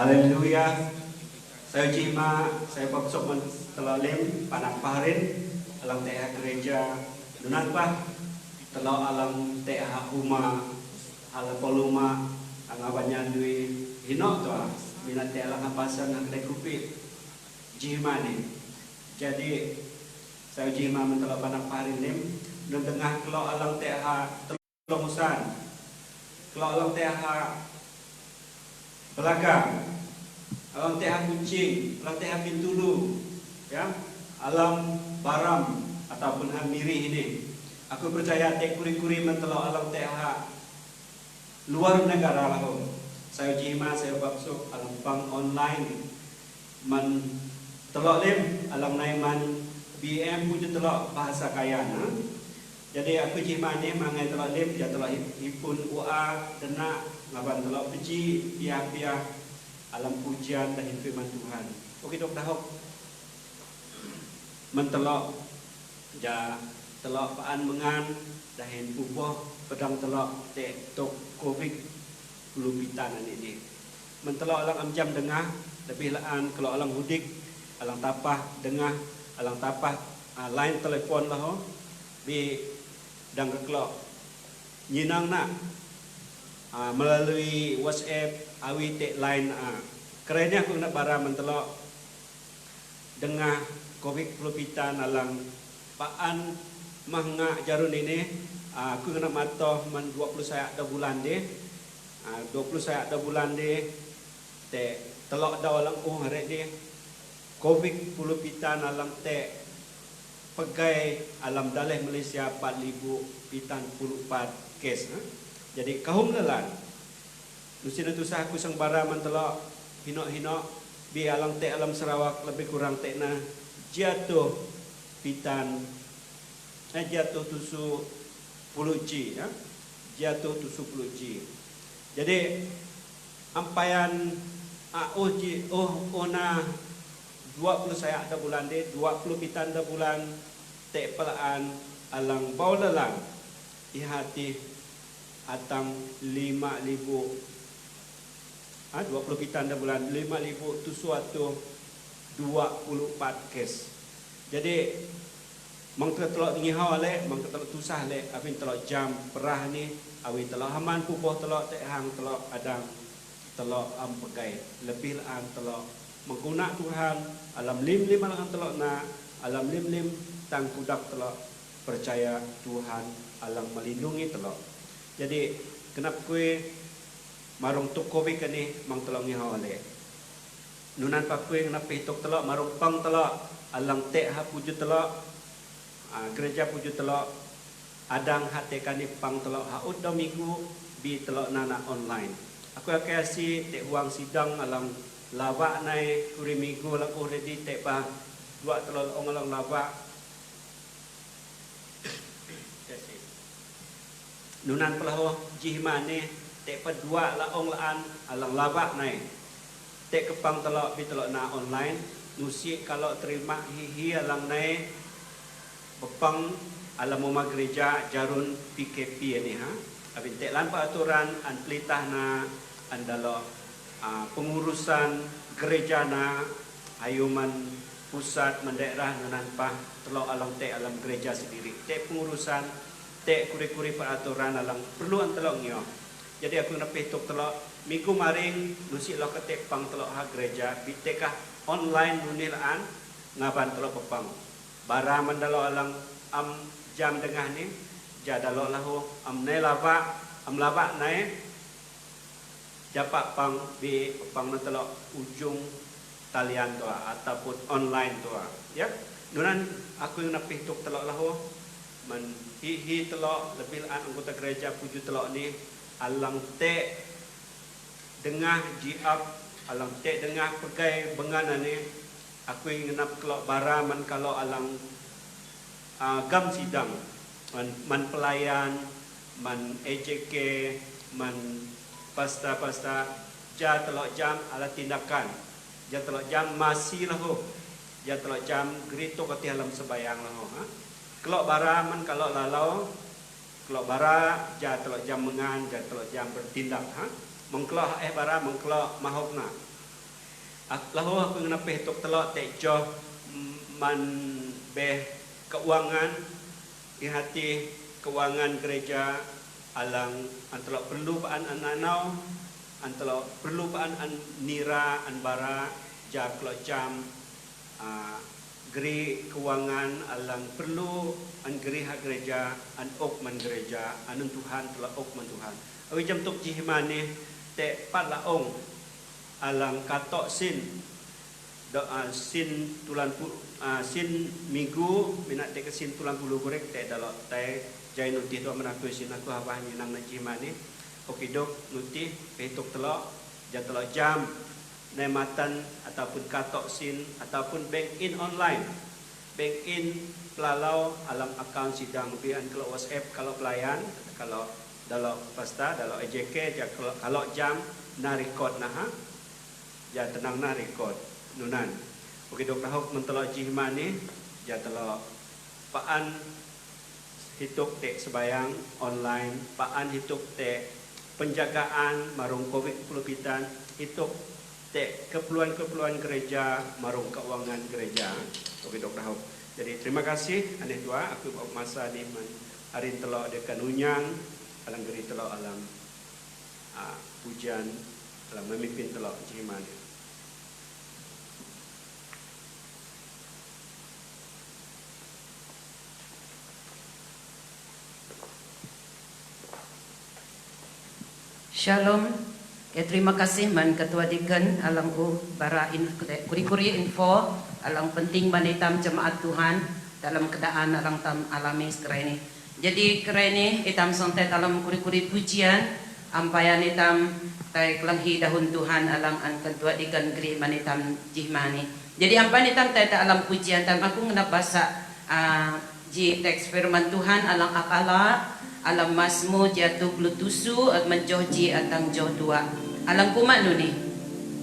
Haleluya. Saya cima, saya baksok telalim panak paharin alang teh gereja dunan pa telau alang teh huma ala poluma angabanya dui hino toa minat teh alang apasan ang teh kupit cima ni. Jadi saya cima mentelau panak paharin nim dan tengah kalau alang teh telongusan kalau alang teh belakang, alam teh kucing, alam teh pintulu, ya, alam baram ataupun hamiri ini. Aku percaya teh kuri-kuri mentelau alam teh luar negara lah. Saya jima, saya baksuk alam bank online, man telok lim alam naiman BM punya telok bahasa kaya. Jadi aku jima ni mangai telok lim, dia telok hipun UA dena ngaban telok peci pihak-pihak alam pujian dan firman Tuhan. Oke dok dahok mentelok ja telok paan mengan dahin pupoh pedang telok tek tok covid lupitan ini. Mentelok alang amjam dengah lebih laan kalau alang hudik alang tapah dengah alang tapah line telepon lah bi dang keklok nyinang nak melalui WhatsApp awi tek line kerennya aku nak bara mentelok dengah covid pelupitan alang paan mahnga jarun ini aku kena matoh man 20 saya ada bulan deh 20 saya ada bulan deh te telok dah alang hari deh covid pelupitan alang te pegai alam daleh Malaysia 4,000 pitan 44 kes jadi kahum lelan nusin itu sah aku sang bara mentelok hinok-hinok bi alang te alam Sarawak lebih kurang tekna jatuh pitan jatuh tusu puluci ya jatuh tusu puluci jadi ampayan ona 20 saya ada bulan de 20 pitan ada bulan te pelaan alang bau lelang ihati atang 5,000 20 pitan dah bulan 5,000 tu suatu 24 kes. Jadi mangka telok tinggi hawale mangka telok tusah le apin telok jam perah ni awi telok haman pupoh telok tek hang telok adang telok pegai lebih laan telok mengguna Tuhan alam lim-lim alang telok na alam lim-lim tang kudak telok percaya Tuhan alang melindungi telok. Jadi kenapa kue marung tuk covid kini mang telok ni hawale. Nunan pak kue kenapa hitok telok marung pang telok alang tek ha puju telok gereja puju telok adang hate kani pang telok ha ud minggu bi telok nana online. Aku akasi tek huang sidang alang lawak nai kuri minggu laku ready tek bah dua telok ong alang lawak. Nunan pelahu jihmane tek pedua laong laan alang labak nai tek kepang telok bi telok na online nusi kalau terima hihi alang nai bepang alam rumah gereja jarun PKP ni abin tek lanpa aturan an pelitah na andalo pengurusan gereja na ayuman pusat mendaerah nunan pa telok alang tek alam gereja sendiri tek pengurusan tek kuri-kuri peraturan alang perlu antelok ngio. Jadi aku nak petok telok minggu maring nusi lo ketek pang telok ha gereja bitekah online nunilaan ngaban telok pepang. Bara mandalo alang jam dengah ni jadalo lahu nai lava nai japak pang bi pang telok ujung talian toa ataupun online toa. Ya. Nunan aku nak petok telok lahu man hihi telok lebih an anggota gereja puju telok ni alang tek dengah jiap alang tek dengah pegai bengan ni aku ingin nak kelok bara man kalau alang gam sidang man pelayan man EJK man pasta ja telok jam ala tindakan ja telok jam masih lahu ja telok jam gerito kati alam sebayang lahu kelok bara man kalau lalau kelok bara ja telok jam mengan ja telok jam bertindak mengkelok bara mengkelok mahokna Lahu aku ngenapih tok telok tek joh man beh keuangan hati keuangan gereja alang antara perlu paan ananau antara perlu paan an nira an bara ja klo jam geri keuangan alang perlu an geri hak gereja an ok man gereja anun Tuhan telah ok man Tuhan awi jam tok jihmane te pat laong alang katok sin sin tulan sin minggu minat te sin tulan puluh korek te dalok te jai nuti to menaku sin aku apa ni nang jihmane okidok nuti petok telok ja telok jam nematan ataupun katok sin ataupun bank in online bank in pelalau alam akaun sidang pian kalau WhatsApp kalau pelayan kalau dalam pasta dalam EJK ja kalau jam na record nah ja tenang na record nunan okey dok tahok mentelok jihmane ja telok paan hituk tek sebayang online paan hituk tek penjagaan marung covid pulupitan hituk tek keperluan gereja marung keuangan gereja okey dok tahok jadi terima kasih aneh tua aku bawa masa ni hari telok dekan unyang alang geri telok alam hujan alam memimpin telok jihmane. Shalom. Terima kasih man Ketua Dekan alang bara kuri-kuri info alang penting manitam jemaat Tuhan dalam keadaan alang tam alami sekarang ini. Jadi kerana itam sontet dalam kuri-kuri pujian ampayan itam tay kelanghi dahun Tuhan alang an Ketua Dekan geri manitam jihmani. Jadi ampan itam tay alam pujian tam aku ngena bahasa ji teks firman Tuhan alang akala alam masmu jatuh blutusu at menjoji atang joh dua alam kumak nuni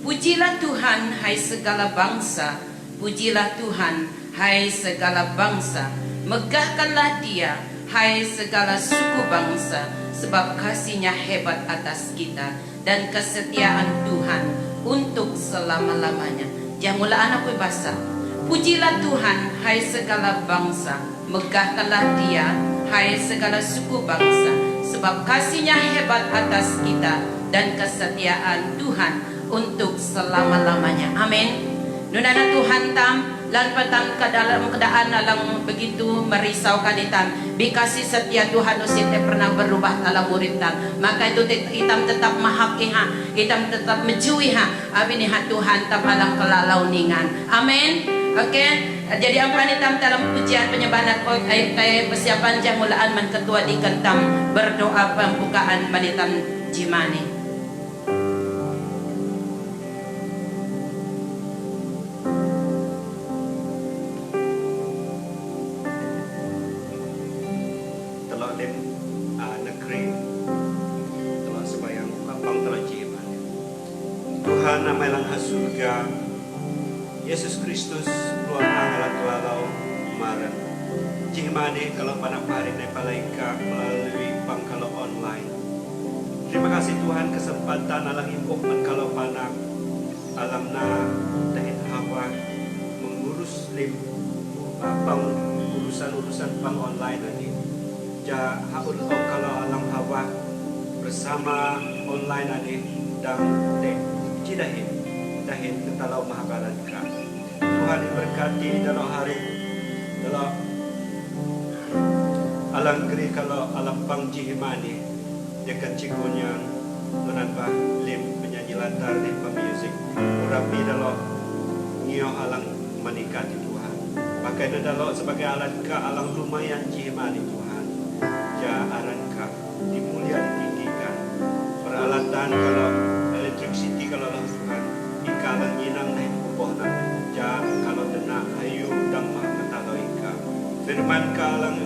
pujilah Tuhan hai segala bangsa pujilah Tuhan hai segala bangsa megahkanlah dia hai segala suku bangsa sebab kasihnya hebat atas kita dan kesetiaan Tuhan untuk selama-lamanya. Jangan mula anak bahasa pujilah Tuhan hai segala bangsa megahkanlah dia hai segala suku bangsa sebab kasihnya hebat atas kita dan kesetiaan Tuhan untuk selama-lamanya. Amin. Nunana Tuhan tam lan patang ke dalam keadaan alang begitu merisaukan hitam bikasih setia Tuhan usite pernah berubah dalam murid tam maka itu hitam tetap mahakiha hitam tetap menjuiha abini ha Tuhan tam alang kelalau ningan. Amin. Okey. Jadi apa ni tam dalam pujian penyembahan persiapan jamulaan man Ketua Dekan tam berdoa pembukaan manitam jimani. Telok lem negeri telok sebayang lapang telok jimani. Tuhan namailang surga Yesus Kristus keluar alat lalau maran. Jihmane kalau panak hari nepalaika melalui pangkalo online. Terima kasih Tuhan kesempatan alang impuk man kalau panak alam na dahin hawa mengurus lim pang urusan pang online tadi. Ja haul kalau alam hawa bersama online tadi dan cidahin dahin ketalau mahabaranka. Tuhan berkati dalam hari dalam alang geri kalau alam pang jihmani dekat cikunya menambah lim penyanyi latar lim music urapi dalam ngio alang menikati Tuhan pakai dalam sebagai alat ka alang lumayan jihmani Tuhan ja aranka dimulia ditinggikan peralatan kalau electricity kalau Tuhan ikalang nyinang naik kubohna ja kalau dena ayu dang makatalo ika firman kalang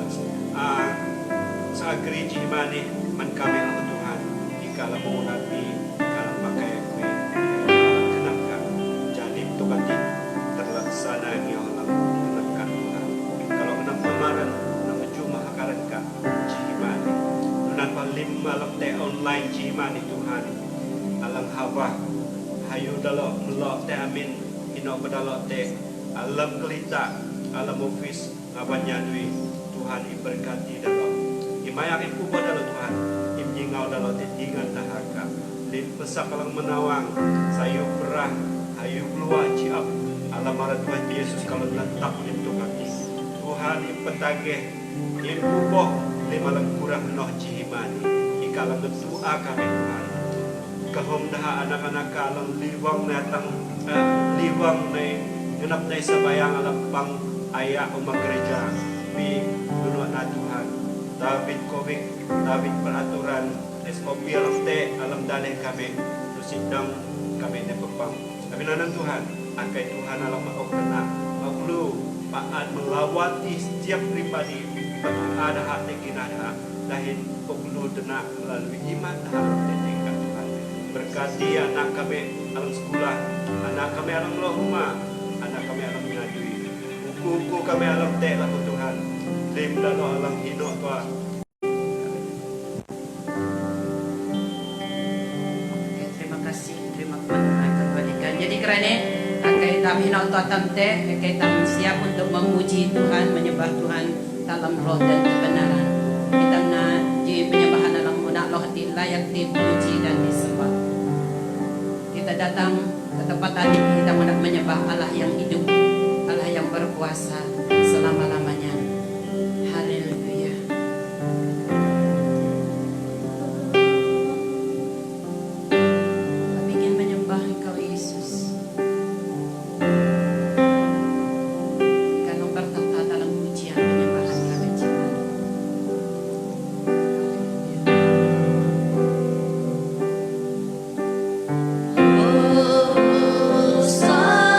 sa agri jihmani man kami ang Tuhan ikalang munati ikalang pakai kue kenapkan jadi itu kanti terlaksana ngiyolang kenapkan Tuhan kalau kenap pemaran nang cuma hakaran ka jihmani nunan palim malam te online jihmani Tuhan alang hawa ayu dalok melok teh amin ino pedalok teh alam kelita alam office ngabanya dui Tuhan iberkati dalok imayak ipu dalok Tuhan imjingau dalok teh dingan tahaka lim pesak alang menawang sayu perah ayu keluar ciap alam marah Tuhan Yesus kalau letak untuk kami Tuhan ipetageh impubok lima kurang noh cihimani ikalang doa kami Tuhan kahom dah anak-anak kalang liwang natang liwang na genap na sabayang alapang ayah umat gereja bi dunua na Tuhan David Kovik David peraturan SOP alam te alam dalih kami sidang kami ne pepang tapi nanang Tuhan akai Tuhan alam mau kena mau paat melawati setiap pribadi ada hati kinada dahin poklu denak melalui iman dalam tingkat Tuhan berkati anak kami alam sekolah anak kami alam rumah anak kami alam mengadui buku kami alam teh lah Tuhan lim dan alam hidup Tuhan. Terima kasih kepada jadi kerana akai kami nak tuatam teh akai kami siap untuk memuji Tuhan menyembah Tuhan dalam roh dan kebenaran kita nak di penyembahan dalam munak roh hati layak dipuji dan disembah kita datang ke tempat tadi kita hendak menyembah Allah yang hidup Allah yang berkuasa selama-lamanya haleluya. Kami ingin menyembah Engkau Yesus karena bertata dalam pujian penyembahan kami Tuhan. Hosana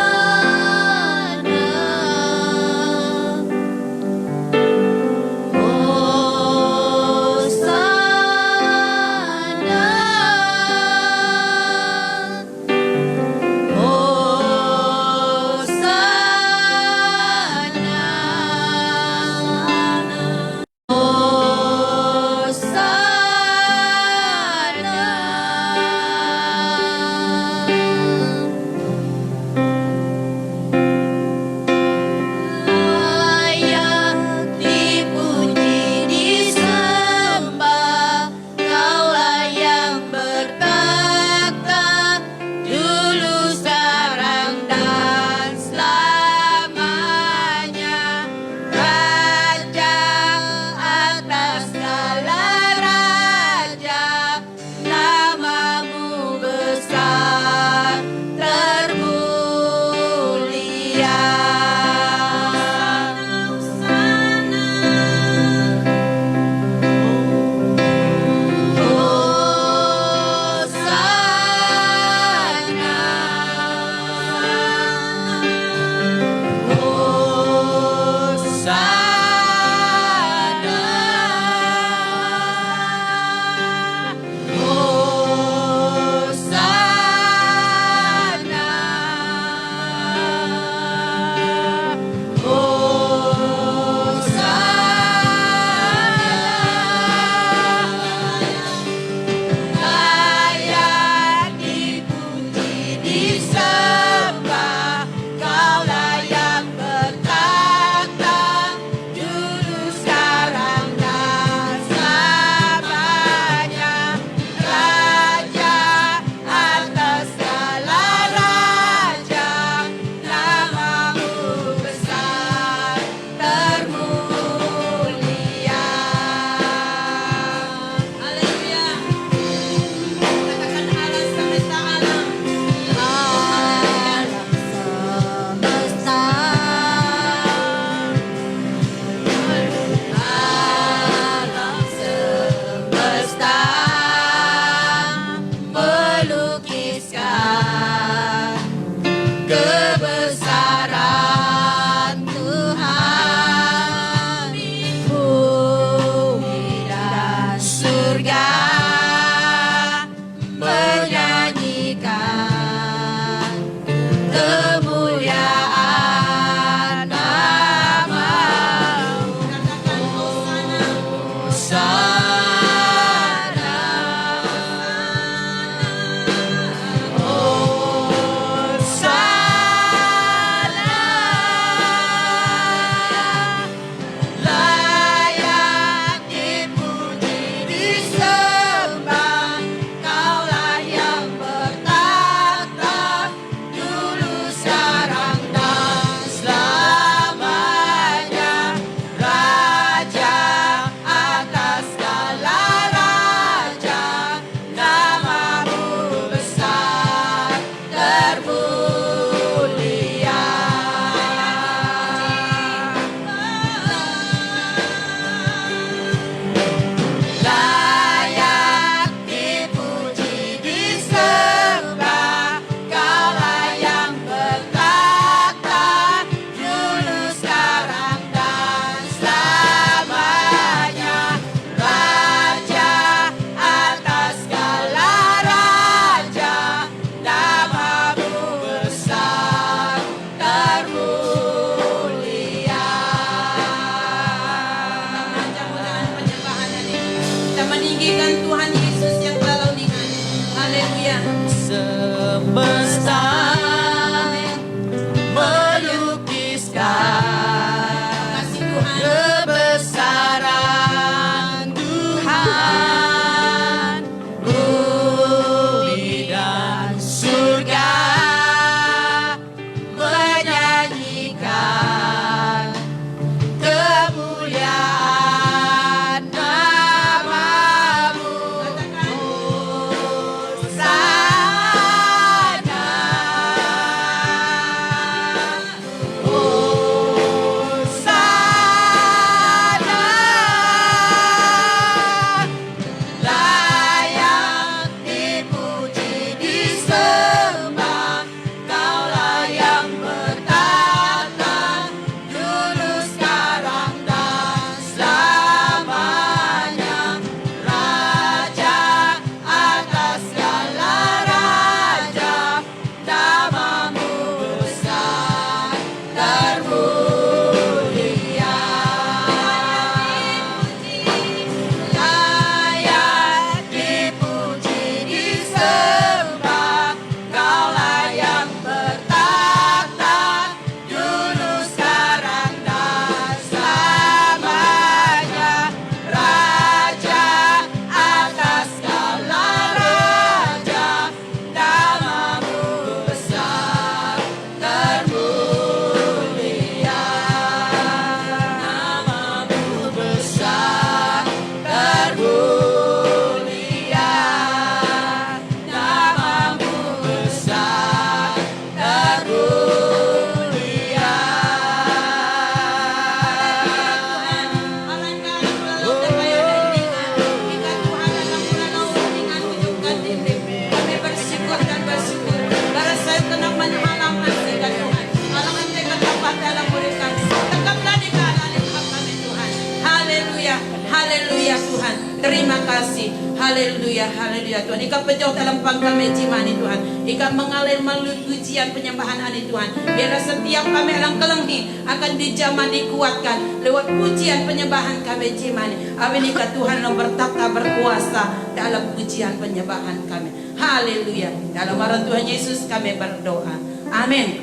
Tuhan. Terima kasih. Haleluya, haleluya Tuhan. Ika pejauh dalam pangkame jimani Tuhan. Ika mengalir melalui pujian penyembahan ani Tuhan. Biarlah setiap kami alang kelenghi akan dijaman dikuatkan lewat pujian penyembahan kami jimani. Amin ika Tuhan yang bertata berkuasa dalam pujian penyembahan kami. Haleluya. Dalam nama Tuhan Yesus kami berdoa. Amin.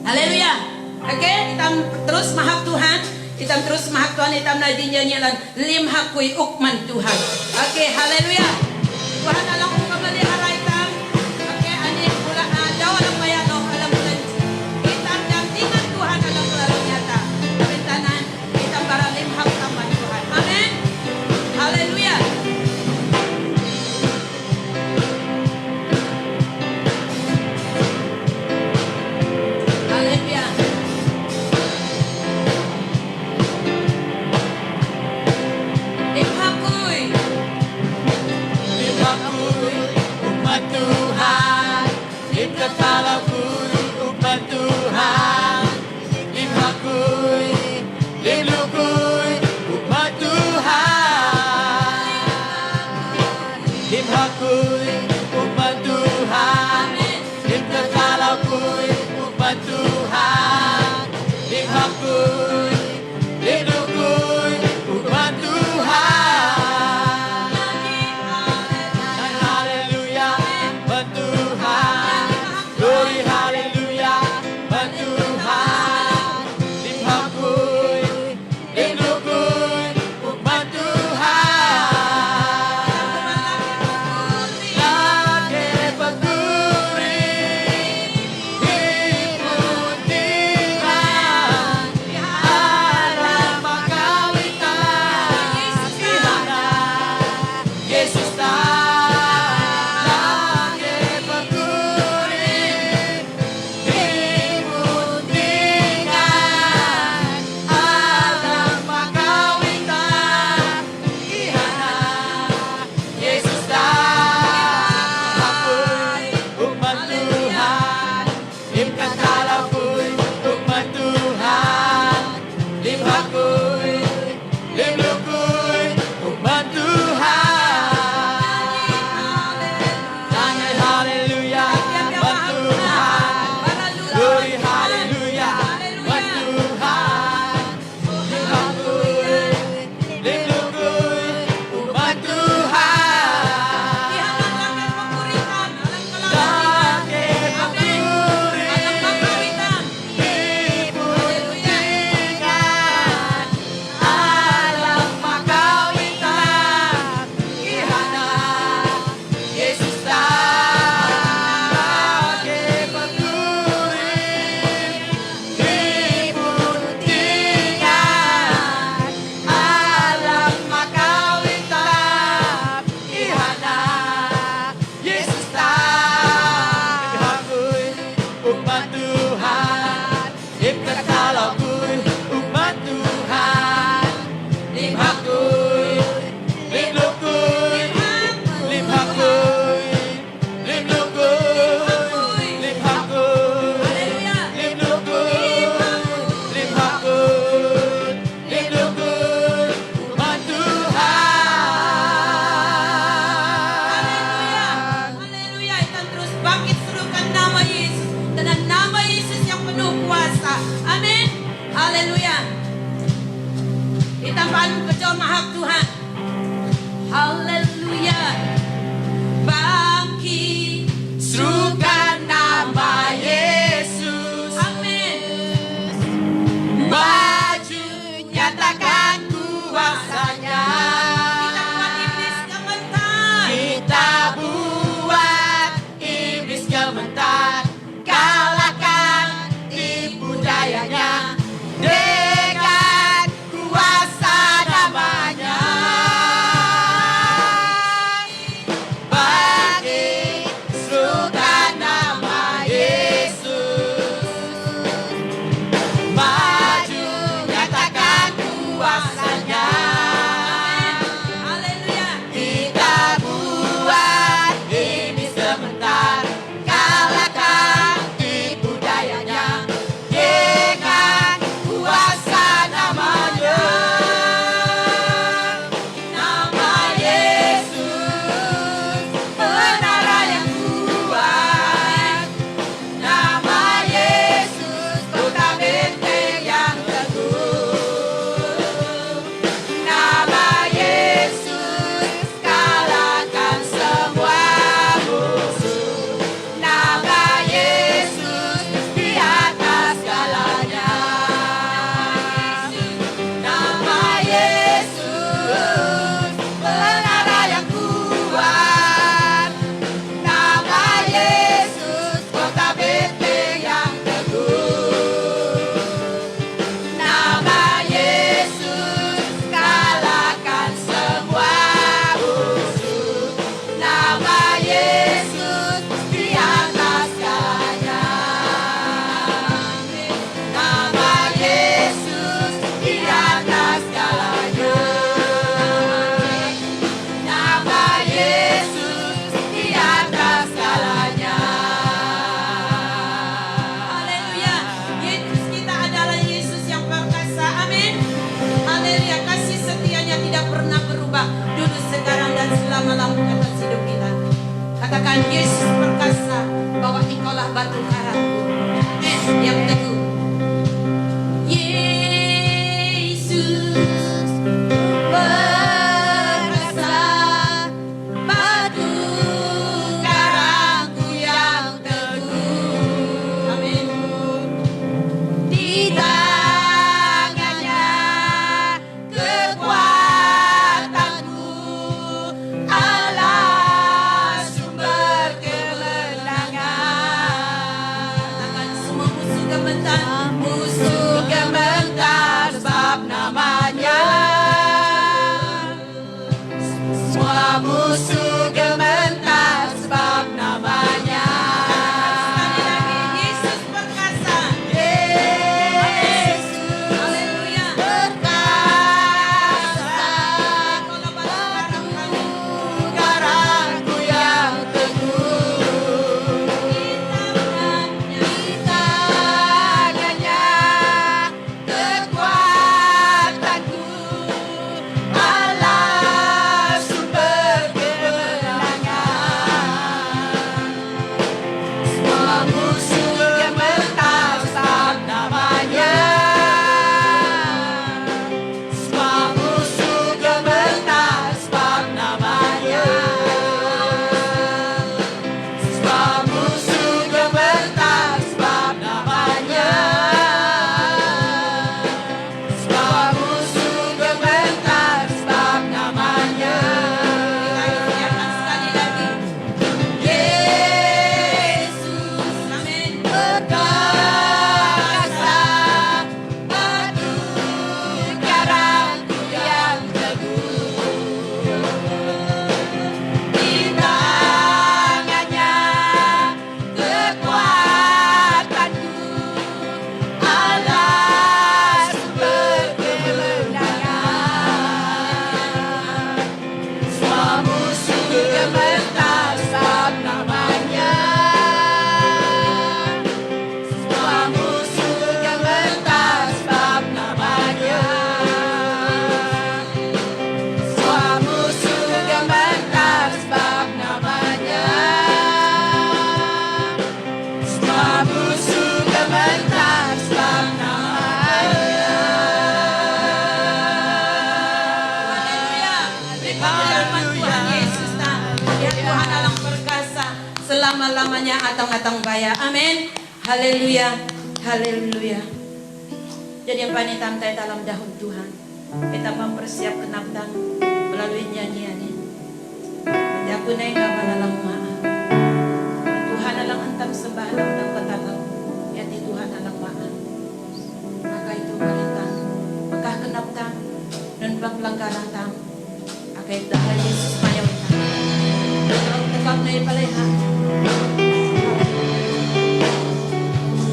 Haleluya. Oke, kita terus mahap Tuhan. Kita terus mahak Tuhan, kita nyanyian lim hakui ukman Tuhan. Oke, haleluya. Tuhan alang kembali haraitan. Oke, ani pula jauh alang bayano alang bulan. Kita dampingan Tuhan alang selalu nyata. Perintahan kita para lim hak taman Tuhan. Amin. Haleluya. Haleluya. Umat Tuhan, limkatalakuy umat Tuhan, limhakuy, limlukuy umat Tuhan, limhakuy umat Tuhan, limkatalakuy umat Tuhan, limhakuy, limlukuy umat Tuhan. Haleluya. Bangkit, serukan nama Yesus. amin. Maju, nyatakan kuasanya. Kita buat iblis gemetar. Kita buat iblis gemetar. Kalahkan tipu dayanya dengan kuasa namanya. Tuhan Yesus perkasa bahwa Engkaulah batu karangku yang teguh. Yesus perkasa batu karangku yang teguh. Amin. Di tangannya kekuatanku, Allah sumber kemenangan. Katakan semua musuh gemetar, musuh gemetar sebab namanya. Semua musuh gemetar sebab namanya. Sekali lagi, Yesus perkasa. Yesus, haleluya, perkasa. Karangku yang teguh. Di tangannya kekuatanku, Allah sumber kemenangan. Semua musuh gemetar sebab namanya. Semua musuh gemetar sebab namanya. Semua musuh gemetar sebab namanya. Semua musuh gemetar sebab namanya. Kita ingatkan sekali lagi. Yesus, amin, perkasa batu karangku yang teguh. Di tangannya kekuatanku, Allah sumber kemenangan. Semua musuh gemetar sebab namanya. Semua musuh gemetar sebab namanya. Semua musuh gemetar sebab namanya. Semua musuh gemetar sebab namanya. Haleluya. Firman Tuhan Yesus ya Tuhan alang perkasa selama-lamanya atang-atang baya. Amin. Haleluya. Haleluya. Jadi yang panitam tayo dalam dahon Tuhan. Kita mempersiap kenaptang melalui nyanyian ini. Di ako na yung malalang maa. Tuhan alang antang sembah alang tang katalaw. Yati Tuhan alang maa. Maka itu palitang. Maka kenaptang. Nun paglanggarang tang. Akay dahil Yesus mayawin tang. Tukap na ipalaya.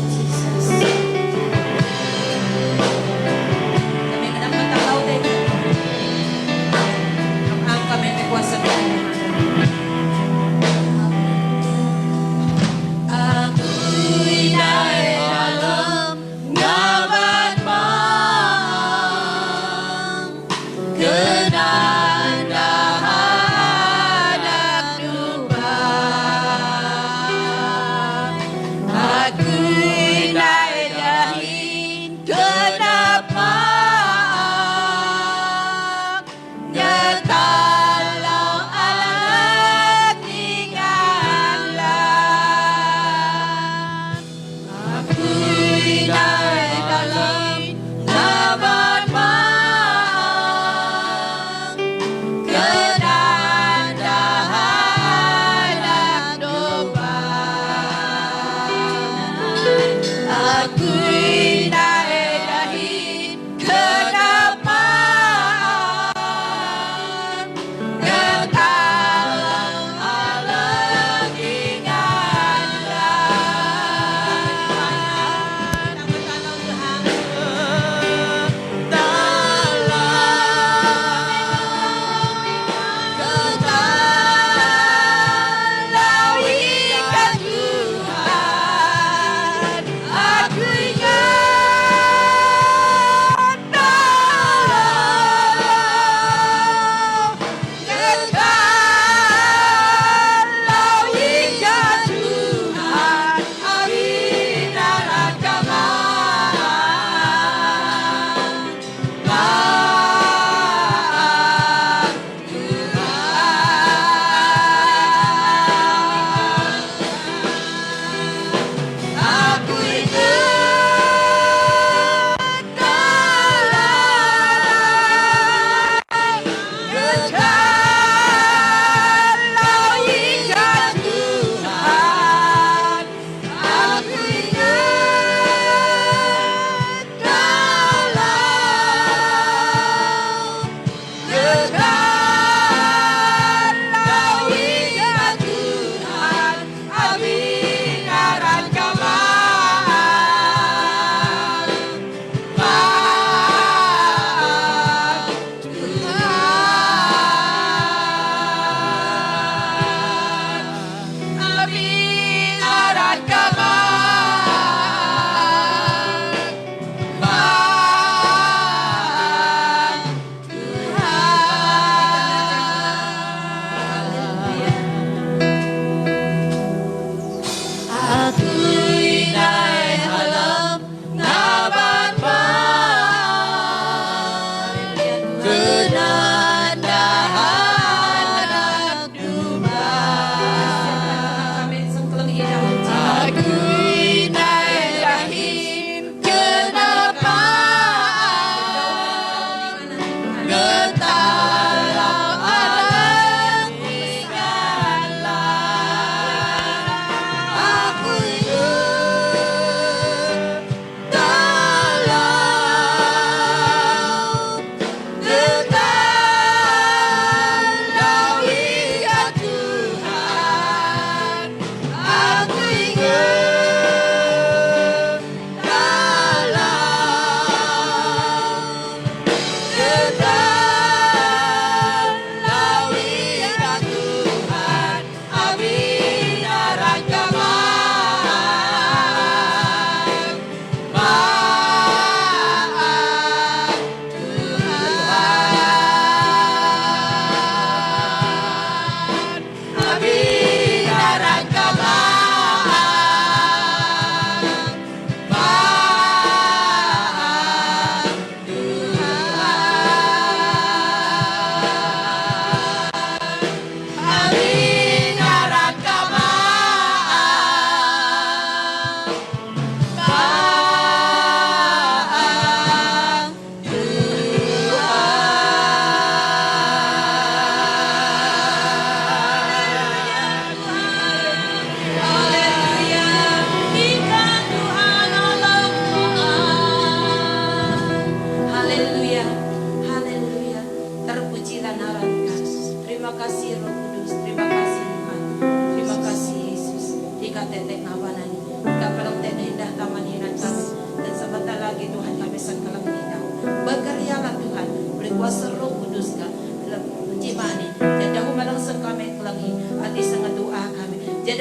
Jesus. Kami mendapat tanglaw din. Ang kami may kuwasa din. Ako'y naialam nga ba't mang kenandahan at lupa.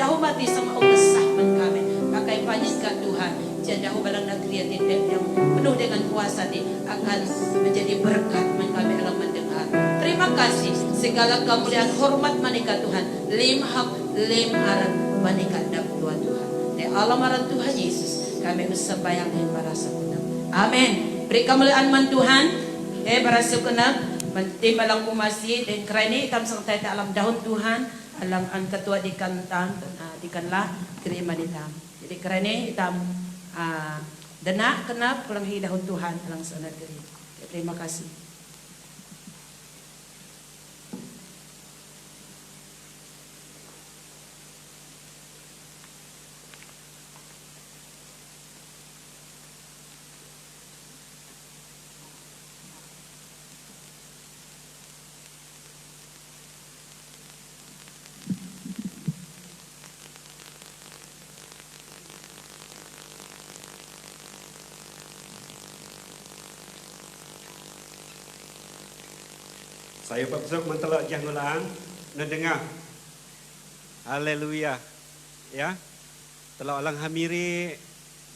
Jauh mati sama kesah man kami. Pakai panjang ka Tuhan. Jauh balang negeri yang penuh dengan kuasa di akan menjadi berkat man kami alam mendengar. Terima kasih segala kemuliaan hormat manika Tuhan. Lim aran manika dap Tuhan. Di alam aran Tuhan Yesus kami bersembayang dan merasa senang. Amin. Beri kemuliaan man Tuhan. Berasa kenal. Tim alang kumasi dan kerana itam sang tayo alam dahon Tuhan alang ang ketua di kantan di kanla terima ditam. Jadi kerana itam dana kenap pulang hidahon Tuhan alang sana diri. Terima kasih. Saya berpesan mentelak jangulang mendengar. Haleluya. Ya. Telak alang hamiri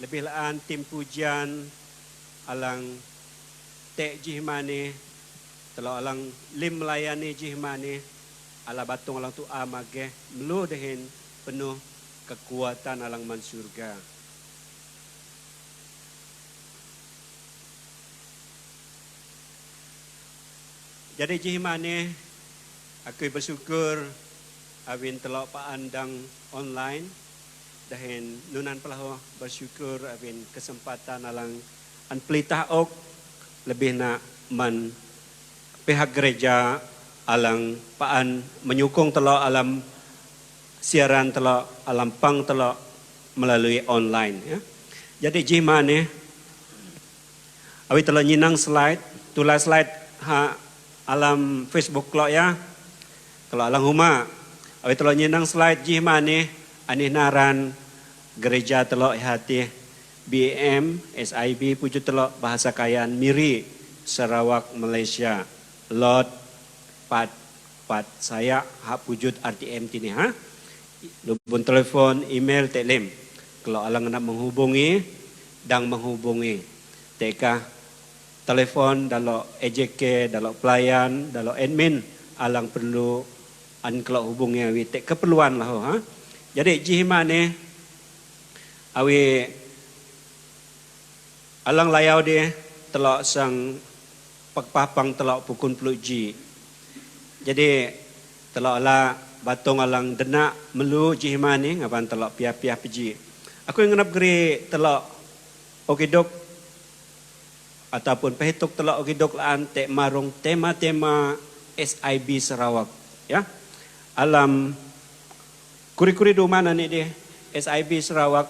lebih laan tim pujian alang tek jihmani. Telak alang lim melayani jihmani ala batung alang tu amage melu dehin penuh kekuatan alang man surga. Jadi jihmane aku bersyukur awin telok paandang online dahin nunan pelahu bersyukur awin kesempatan alang an pelita ok lebih nak man pihak gereja alang paan menyukung telok alam siaran telok alam pang telok melalui online ya. Jadi jihmane awi telok nyinang slide tulis slide alam Facebook lo ya. Kalau alang huma, awi telo nyenang slide jihmane anih naran gereja telo hati BM SIB puju telo bahasa kayan Miri Sarawak Malaysia. Lot pat saya hak pujud RTM tini ha. Lubun telepon, email, telim. Kalau alang nak menghubungi, dang menghubungi. Teka telepon dalam EJK, dalam pelayan, dalam admin alang perlu an kalau hubungi awi tek keperluan lah ha. Jadi jihmane awi alang layau dia telok sang pakpapang telok pukun peluji. Jadi telok la batung alang denak melu jihmane ngapan telok piah-piah peji. Aku ngenap geri telok okidok ataupun pehituk telak okidok laan tek marung tema-tema SIB Sarawak ya. Alam kuri-kuri do mana ni dia SIB Sarawak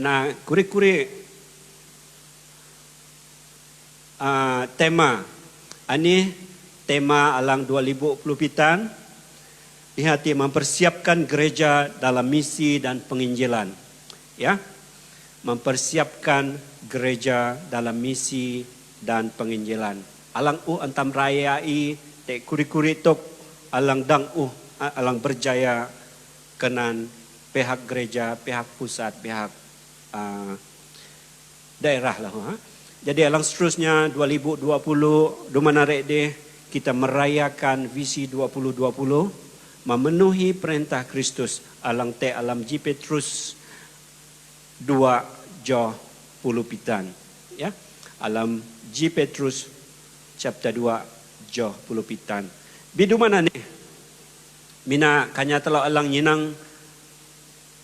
na kuri-kuri tema ani tema alang 2020 pitan dihati mempersiapkan gereja dalam misi dan penginjilan ya. Mempersiapkan gereja dalam misi dan penginjilan. Alang antam rayai tek kuri-kuri tok alang dang alang berjaya kenan pihak gereja, pihak pusat, pihak daerah lah ha. Jadi alang seterusnya 2020 do manarek de kita merayakan visi 2020 memenuhi perintah Kristus alang te alam G Petrus 2 Joh 10 pitan ya. Alam G Petrus chapter 2 Joh 10 pitan. Bidu mana ni? Mina kanya telok alang nyinang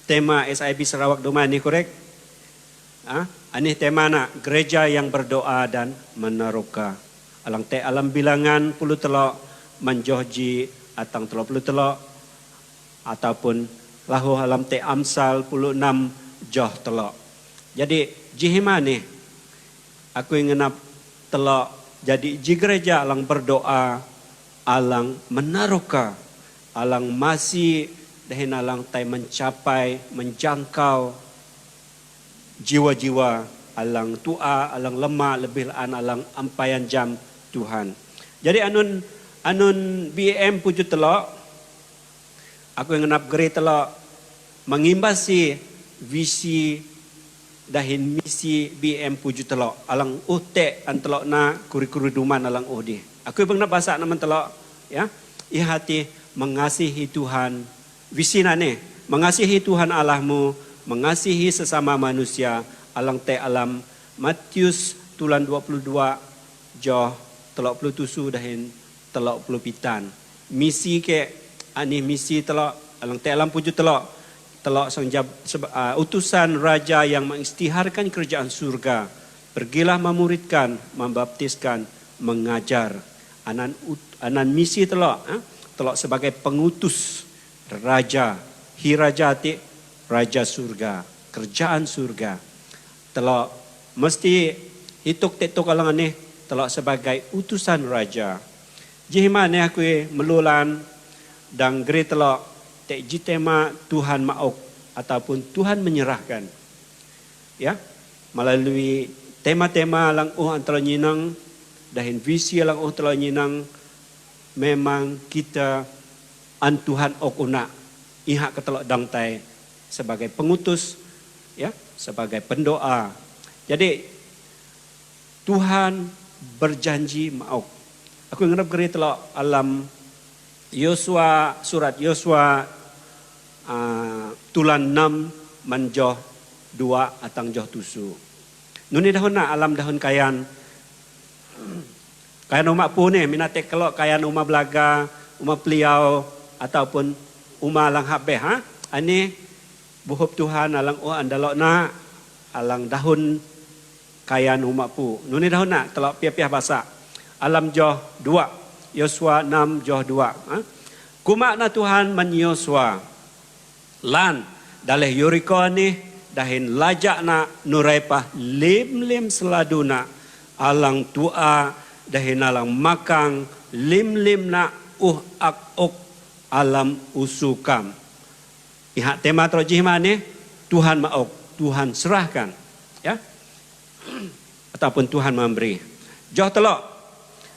tema SIB Sarawak do ni korek? Anih tema nak gereja yang berdoa dan meneroka. Alang te alam bilangan puluh telok manjohji atang telok puluh telok ataupun lahu alam te Amsal 16 Joh telok. Jadi jihima ni aku ingenap telok jadi ji gereja alang berdoa alang menaruka alang masih dahin alang tai mencapai menjangkau jiwa-jiwa alang tua alang lemah lebih alang ampayan jam Tuhan. Jadi anun BM puju telok aku yang upgrade telok mengimbasi visi dahin misi BM puju telok alang te an telok na kurikulum alang di. Aku bang nak bahasa nama telok ya. Ihati mengasihi Tuhan visi nane mengasihi Tuhan Allahmu, mengasihi sesama manusia alang te alam Matius tulan 22 joh telok puluh tusu dahin telok puluh pitan. Misi ke ani misi telok alang te alam puju telok sang utusan raja yang mengisytiharkan kerajaan surga. Pergilah memuridkan, membaptiskan, mengajar. Anan misi telok sebagai pengutus raja, hirajati raja surga, kerajaan surga. Telok mesti hituk tetuk alangan ni telok sebagai utusan raja. Jihimane aku melulan dan geri telok tema Tuhan maok ataupun Tuhan menyerahkan. Ya, melalui tema-tema lang antara nyinang dahin visi lang antara nyinang memang kita an Tuhan ok una ihak ketelok dangtai sebagai pengutus ya, sebagai pendoa. Jadi Tuhan berjanji maok. Aku ngarep geri telok alam Yosua, surat Yosua tulan 6 manjoh 2 atang joh tusu. Nuni dahun na alam dahun kayan umak pun minate kelok kayan umak belaga, umak peliau ataupun umak lang habe ha. Ani buhop Tuhan alang andalok na alang dahun kayan umak pu. Nuni dahun na telok piah-piah basa. Alam joh 2 Yosua 6 joh 2 ha. Kumak na Tuhan man Yosua lan daleh Yeriko ni dahin lajak na nuraipah lim seladuna alang tua dahin alang makang lim na ak alam usukam. Ihak tema trojih mana Tuhan maok, Tuhan serahkan ya. Ataupun Tuhan memberi. Joh telok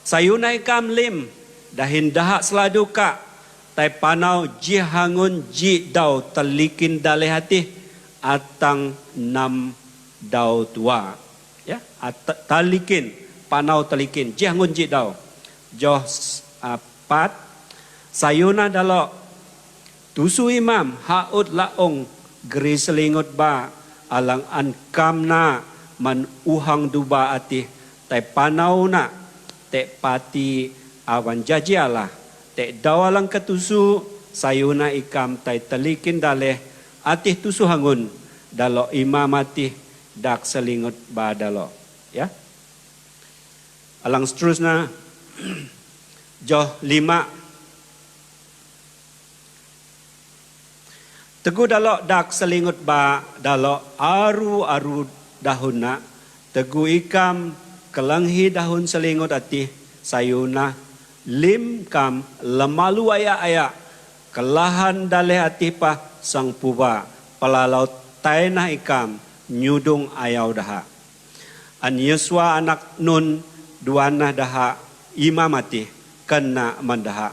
sayunai kam lim dahin dahak seladuka tai panau ji hangun ji dau telikin daleh hati atang 6 dau tua ya talikin panau telikin ji hangun ji dau joh 4 sayuna dalok tusu imam haud laong geri selingut ba alang ankamna man uhang duba ati tai panau na te pati awan jaji Allah te dawalang ketusu sayuna ikam tai telikin daleh atih tusu hangun dalo imam atih dak selingut badalo ya. Alang seterusnya joh 5 tegu dalo dak selingut ba dalo aru dahuna tegu ikam kelanghi dahun selingut atih sayuna lim kam lemalu aya kelahan daleh atipah sang puba pelalau tainah ikam nyudung ayau daha. An Yosua anak Nun duanah daha imamati kena mandaha.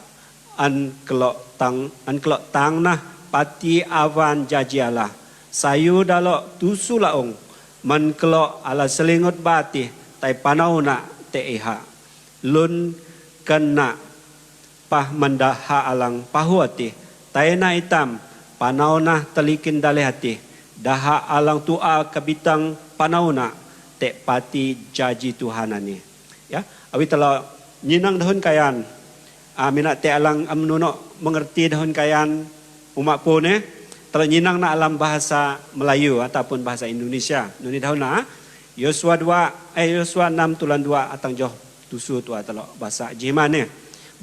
An kelok tang nah pati awan jajialah. Sayu dalok tusu laong man kelok ala selingut bati tai panau na te iha. Lun kena pah mandaha alang pahuati taina hitam panauna telikin daleh hati daha alang tua kabitang panauna te pati jaji Tuhanani ya awi tala nyinang dahun kayan minat te alang amnuno mengerti dahun kayan umak pun tala nyinang na alam bahasa Melayu ataupun bahasa Indonesia nuni dahun na Yosua 6 tulan 2 atang joh tusu tu atau bahasa Jemane.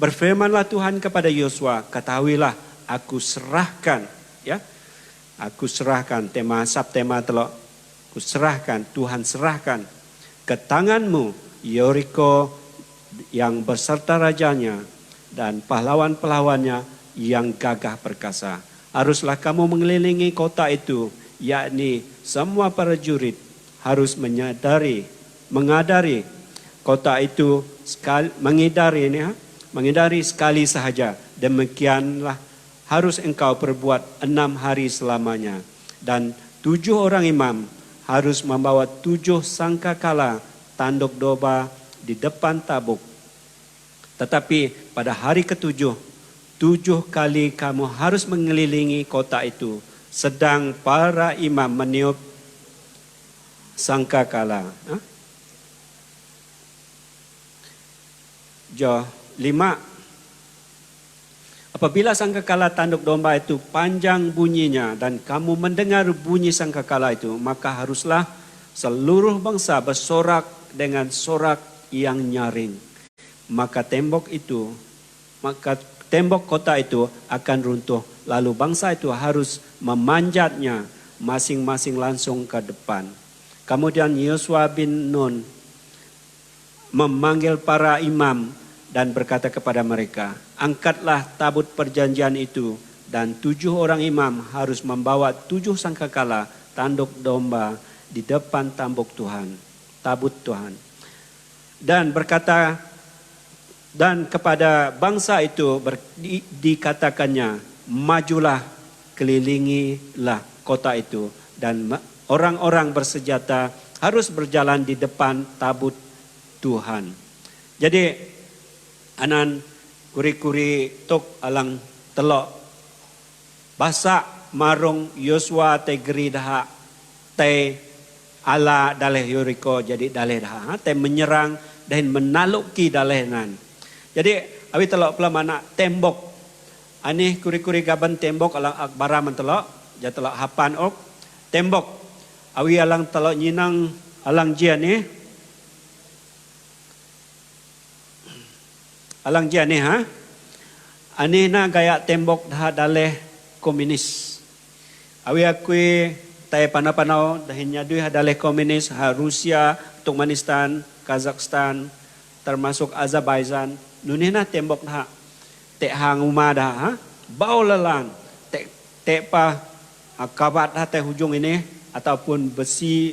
Berfirmanlah Tuhan kepada Yosua, ketahuilah aku serahkan ya. Aku serahkan tema subtema telok. Aku serahkan Tuhan serahkan ke tanganmu Yeriko yang berserta rajanya dan pahlawan-pahlawannya yang gagah perkasa. Haruslah kamu mengelilingi kota itu, yakni semua prajurit harus mengadari kota itu mengedari sekali sahaja. Demikianlah harus engkau perbuat 6 hari selamanya. Dan 7 orang imam harus membawa 7 sangkakala tanduk domba di depan tabuk. Tetapi pada hari ke-7, 7 kali kamu harus mengelilingi kota itu, sedang para imam meniup sangkakala. Jo 5. Apabila sangkakala tanduk domba itu panjang bunyinya dan kamu mendengar bunyi sangkakala itu, maka haruslah seluruh bangsa bersorak dengan sorak yang nyaring. Maka tembok kota itu akan runtuh. Lalu bangsa itu harus memanjatnya masing-masing langsung ke depan. Kemudian Yosua bin Nun memanggil para imam dan berkata kepada mereka, angkatlah tabut perjanjian itu, dan 7 orang imam harus membawa 7 sangkakala tanduk domba di depan tabut Tuhan. Dan berkata, dan kepada bangsa itu dikatakannya, majulah, kelilingilah kota itu, dan orang-orang bersenjata harus berjalan di depan tabut Tuhan. Jadi anan kuri-kuri tok alang telok basa marung Yosua te geri daha te ala daleh Yeriko, jadi daleh daha te menyerang dan menaluki dalehnan. Jadi awi telok pelamana tembok ani kuri-kuri gaban tembok alang akbara mentelok ja telok hapan ok tembok awi alang telok nyinang alang jian ni alang jian ni ani na gaya tembok dah daleh komunis. Awi akui tay panau-panau dahin nyadui daleh komunis Rusia, Turkmenistan, Kazakhstan, termasuk Azerbaijan. Nunina tembok dah te hang umah dah bau lelang te pa kabat dah te hujung ini ataupun besi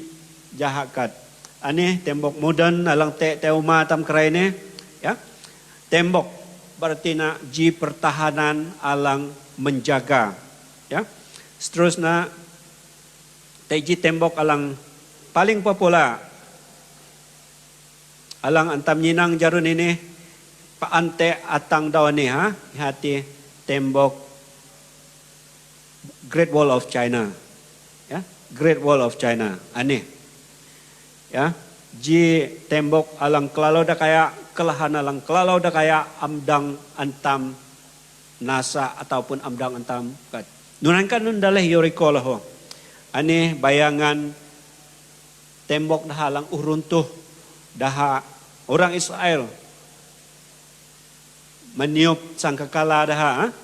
jahakat. Ani tembok modern alang te umah tam kerai ni ya. Tembok berarti nak ji pertahanan alang menjaga ya. Seterusnya ji tembok alang paling popular alang antam nyinang jarun ini paante atang dawan ni hati tembok Great Wall of China ya, Great Wall of China aneh ya. Ji tembok alang kelalau dah kaya kelahan alang kelalau dah kaya amdang antam nasa ataupun amdang antam kat nunangkan nun daleh Yeriko lah aneh bayangan tembok dah alang runtuh dah orang Israel meniup sangkakala dah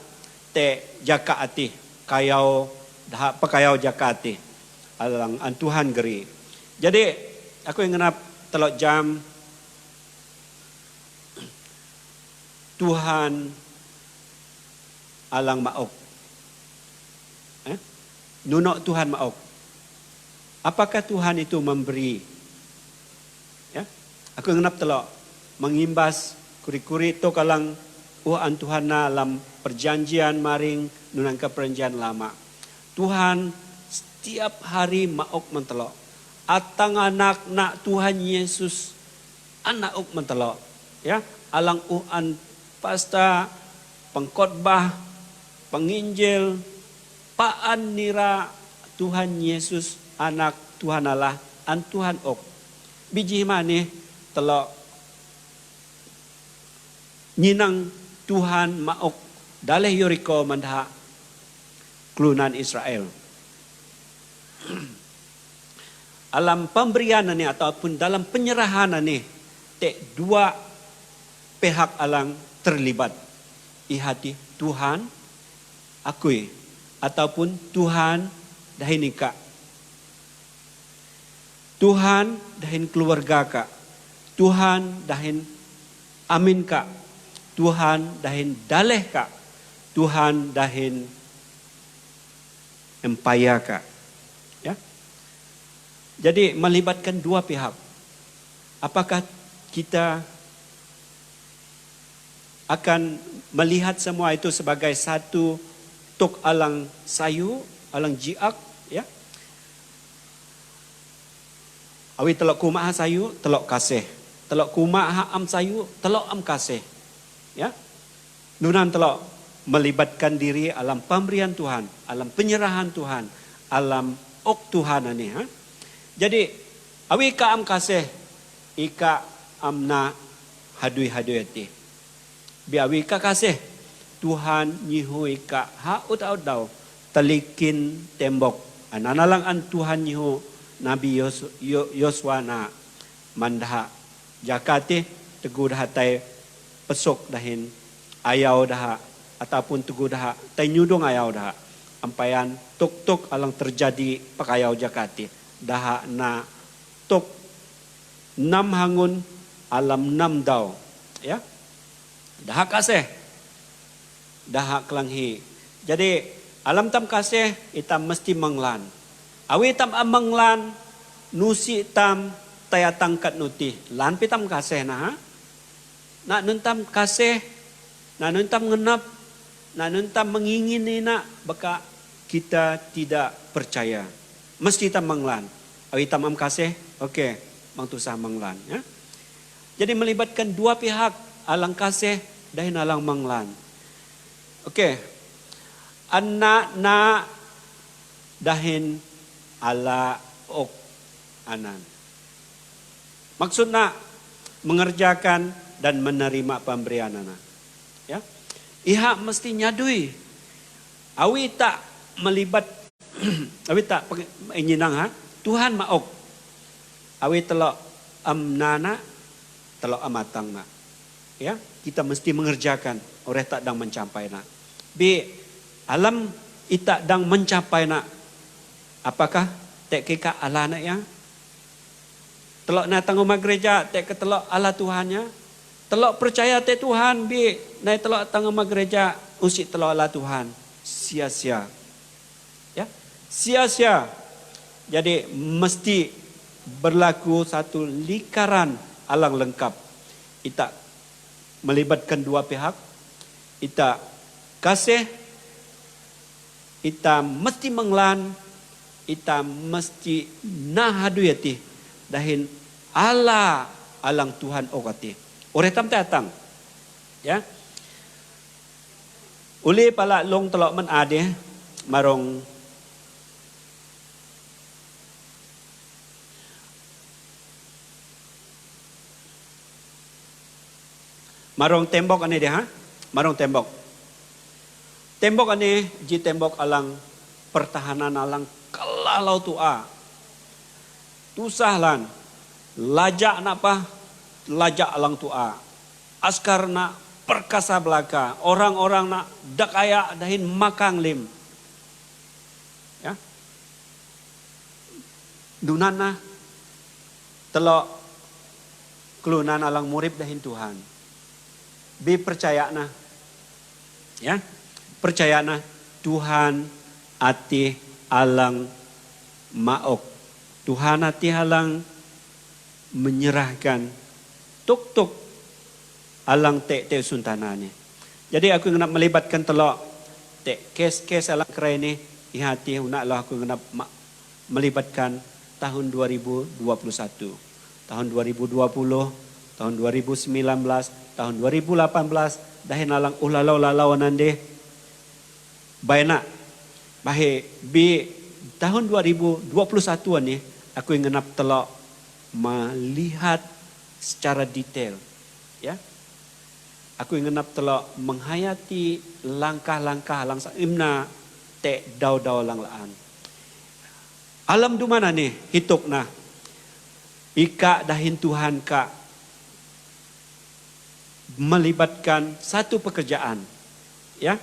te jaka ati kayau dah pakayau jaka ati alang antuhan geri. Jadi aku yang ngenap telok jam Tuhan alang maok. Nunok Tuhan maok. Apakah Tuhan itu memberi? Ya, aku ngenap telok mengimbas kuri-kuri to kalang an Tuhan dalam perjanjian maring nunangka perjanjian lama. Tuhan setiap hari maok mentelok. Atang anak nak Tuhan Yesus anak uk mentelok. Ya, alang an pasta pengkhotbah penginjil paan nira Tuhan Yesus anak Tuhan Allah an Tuhan ok biji mani telok nyinang Tuhan maok daleh Yeriko mandha kelunan Israel. Alam pemberian ini ataupun dalam penyerahan ini te dua pihak alang terlibat. Ihati Tuhan akui ataupun Tuhan dahin ika. Tuhan dahin keluarga ka. Tuhan dahin amin ka. Tuhan dahin daleh ka. Tuhan dahin empaya ka. Ya. Jadi melibatkan dua pihak. Apakah kita akan melihat semua itu sebagai satu tuk alang sayu, alang jiak, ya. Awi telok kumak ha sayu, telok kasih. Telok kumak ha am sayu, telok am kasih. Ya. Nunan telok melibatkan diri alam pemberian Tuhan, alam penyerahan Tuhan, alam ok Tuhan ani ha. Jadi awi ka am kasih, ika amna hadui hati. Bi awi ka kasih, Tuhan nyihu ika ha utau telikin tembok. Ananalang an Tuhan nyihu Nabi Yosua na mandha jakate teguh dah tai pesok dahin ayau dah ataupun teguh dah tai nyudung ayau dah ampayan tuk alang terjadi pakayau jakate dah na tuk 6 hangun alam 6 dau ya dah kasih dah kelanghi. Jadi alam tam kasih itam mesti menglan. Awi tam amanglan nusi tam taya tangkat nuti lan pitam kasih na nak nuntam kasih nak nuntam ngenap nak nuntam mengingini nak baka kita tidak percaya mesti tam manglan awi tam am kasih okey mang tusah manglan ya. Jadi melibatkan dua pihak alang kasih dahin alang manglan. Okey anak na dahin ala ok anan. Maksudnya mengerjakan dan menerima pemberian anak. Ya. Iha mesti nyadui. Awi tak melibat awi tak nyinang ha. Tuhan maok. Awi telok amnana telok amatang na. Ya, kita mesti mengerjakan orang tak dang mencapai na. Bi alam ita dang mencapai na. Apakah tek keka Allah nak ya? Telok na tanggung gereja tek ke telok Allah Tuhannya. Telok percaya tek Tuhan bi nai telok tanggung gereja usik telok Allah Tuhan. Sia-sia. Ya, sia-sia. Jadi mesti berlaku satu lingkaran alang lengkap. Ita melibatkan dua pihak. Ita kasih. Ita mesti menglan. Ita mesti nahaduyati dahin Allah alang Tuhan okati. Ore tam datang. Ya. Uli pala long telok men ade marong tembok ane dia ha? Marong tembok. Tembok ane ji tembok alang pertahanan alang kalau tua tusahlan lajak nak apa lajak alang tua askar nak perkasa belaka orang-orang nak dakaya dahin makang lim ya dunana telok kelunan alang murib dahin Tuhan bi percaya na ya percaya na Tuhan ati alang maok. Tuhan hati alang menyerahkan tuk alang tek suntanane. Jadi aku nak melibatkan telok tek kes alang kerai ni ihati naklah aku nak melibatkan tahun 2021, tahun 2020, tahun 2019, tahun 2018 dahin alang lalau nande baina bahe bi tahun 2021 ni aku ingenap telok melihat secara detail ya aku ingenap telok menghayati langkah-langkah langsa imna te dau lang laan alam du mana ni hituk nah ika dahin Tuhan ka melibatkan satu pekerjaan ya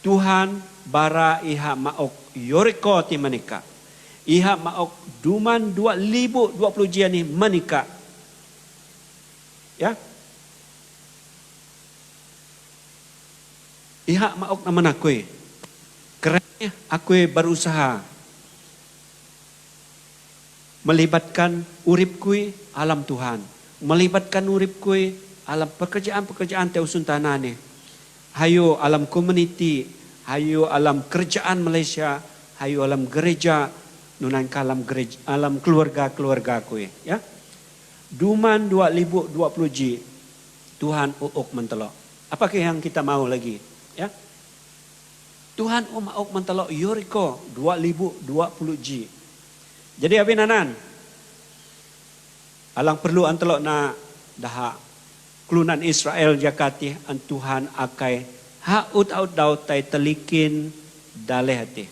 Tuhan bara iha maok yoreko ti manika. Iha maok duman 2020 jian ni manika. Ya. Iha maok naman aku. Kerennya aku berusaha melibatkan urip kui alam Tuhan. Melibatkan urip kui alam pekerjaan-pekerjaan teusun tanane. Hayo alam community, hayu alam kerjaan Malaysia, hayu alam gereja, nunan kalam gereja, alam keluarga aku ya. Duman 2020 ji, Tuhan uuk mentelok. Apakah yang kita mau lagi? Ya. Tuhan uuk mentelok Jericho 2020 ji. Jadi abi nanan, alang perlu antelok na daha kelunan Israel jakati an Tuhan akai haut daw tay telikin daleh hati.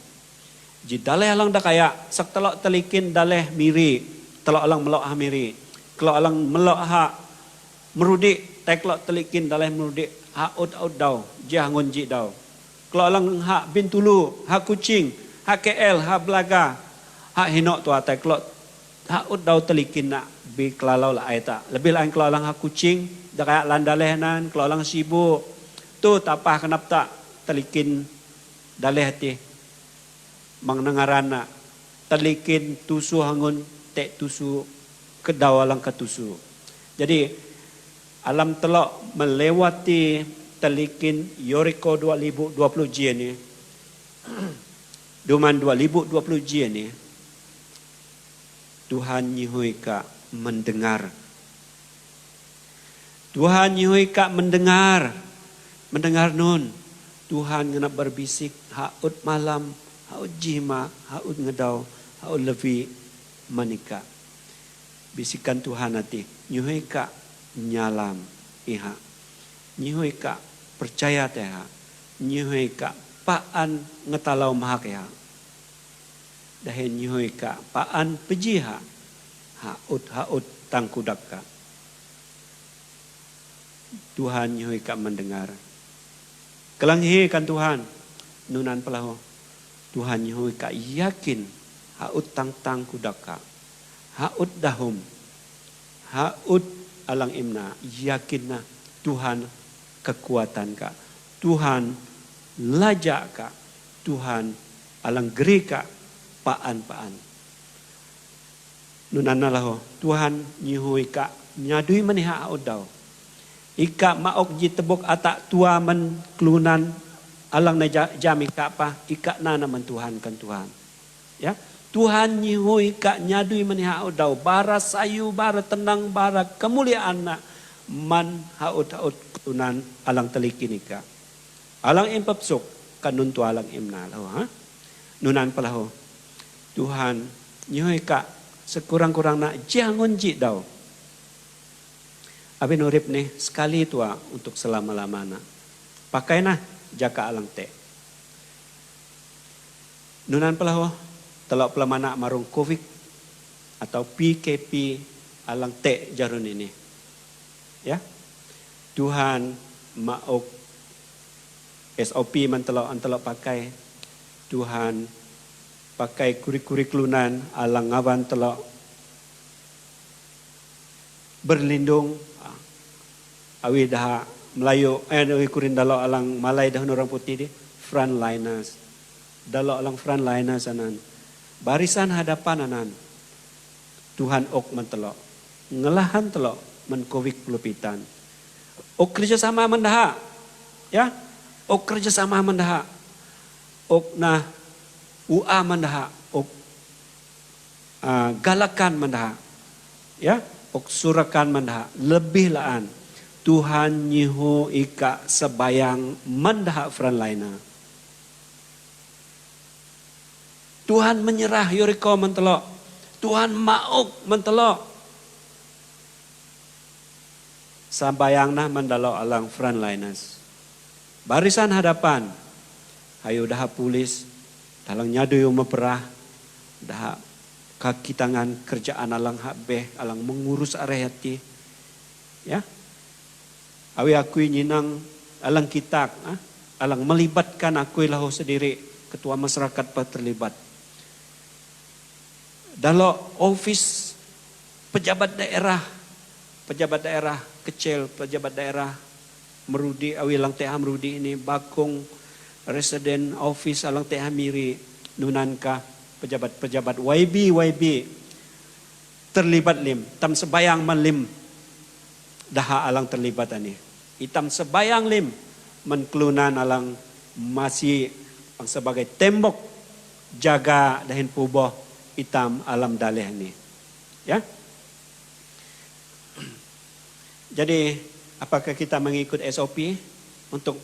Ji daleh alang dah kaya sak telok telikin daleh miri, telok alang melok ha miri. Kalau alang melok ha merudi tay kelok telikin daleh merudi haut daw jah ngonji daw. Kalau alang ha Bintulu, ha Kuching, ha KL, ha Belaga, ha hinok tu tay kelok haut daw telikin nak bi kelalau la aita. Lebih lain kalau alang ha Kuching dah kaya landaleh nan, kalau alang sibuk tu tapah kenap tak telikin daleh hati. Mang nangarana telikin tusu hangun tek tusu kedau alang ketusu. Jadi alam telok melewati telikin Jericho 2020 ji ni. Duman 2020 ji ni. Tuhan nyihui ka mendengar. Tuhan nyihui ka mendengar. Mendengar nun. Tuhan ngena berbisik haut malam, haut jima, haut ngedau, haut levi manika. Bisikan Tuhan hati, nyuhui ka nyalam iha. Nyuhui ka percaya teha. Nyuhui ka paan ngetalau mahak iha. Dahin nyuhui ka paan pejiha. Haut tangkudak ka. Tuhan nyuhui ka mendengar. Kelanghi kan Tuhan. Nunan pelahu. Tuhan nyuhui ka yakin. Haut tang kudak ka. Haut dahum. Haut alang imna. Yakinna Tuhan kekuatan ka. Tuhan lajak ka. Tuhan alang geri ka. Paan. Nunana laho. Tuhan nyuhui ka. Nyadui maniha haut daw. Ika maok ji tebuk atak tua men kelunan. Alang na jami ka pa. Ika na naman Tuhan kan Tuhan. Ya. Tuhan nyihui ka nyadui maniha daw bara sayu bara tenang bara kemuliaan na man haut kunan alang telikin ika. Alang impapsuk kanun tu alang imna lahu ha. Nunan palahu. Tuhan nyihui ka sekurang-kurang na jangan ji daw. Abi nurip nih sekali tua untuk selama-lamana. Pakai nah jaka alang te. Nunan palahu. Telok pelamana marung COVID atau PKP alang te jarun ini. Ya. Tuhan maok SOP man telok pakai. Tuhan pakai kurikulunan alang ngawan telok berlindung. Awi dah Melayu awi kurin dalok alang Malay dah orang putih di frontliners. Dalok alang frontliners anan. Barisan hadapan anan. Tuhan ok mentelok. Ngelahan telok menkovik pelupitan. Ok kerjasama mendaha. Ya. Ok kerjasama mendaha. Ok nah UA mendaha. Ok galakan mendaha. Ya. Ok surakan mendaha. Lebih laan. Tuhan nyihu ika sebayang mendaha frontliner. Tuhan menyerah Jericho mentelok. Tuhan mauk mentelok. Sambayang nah mendalok alang frontliners. Barisan hadapan. Hayu dah pulis. Dalang nyadu yung meperah. Dah kaki tangan kerjaan alang habeh. Alang mengurus arehati. Ya. Awi akui nyinang alang kitak. Alang melibatkan akui lahu sendiri. Ketua masyarakat terlibat. Dalam office pejabat daerah kecil, pejabat daerah merudi awilang teha merudi ini bakung resident office alang teha miri nunanka pejabat YB terlibat lim tam sebayang menlim daha alang terlibat ani hitam sebayang lim menklunan alang masih ang sebagai tembok jaga dahin puboh itam alam daleh ni. Ya. Jadi apakah kita mengikut SOP untuk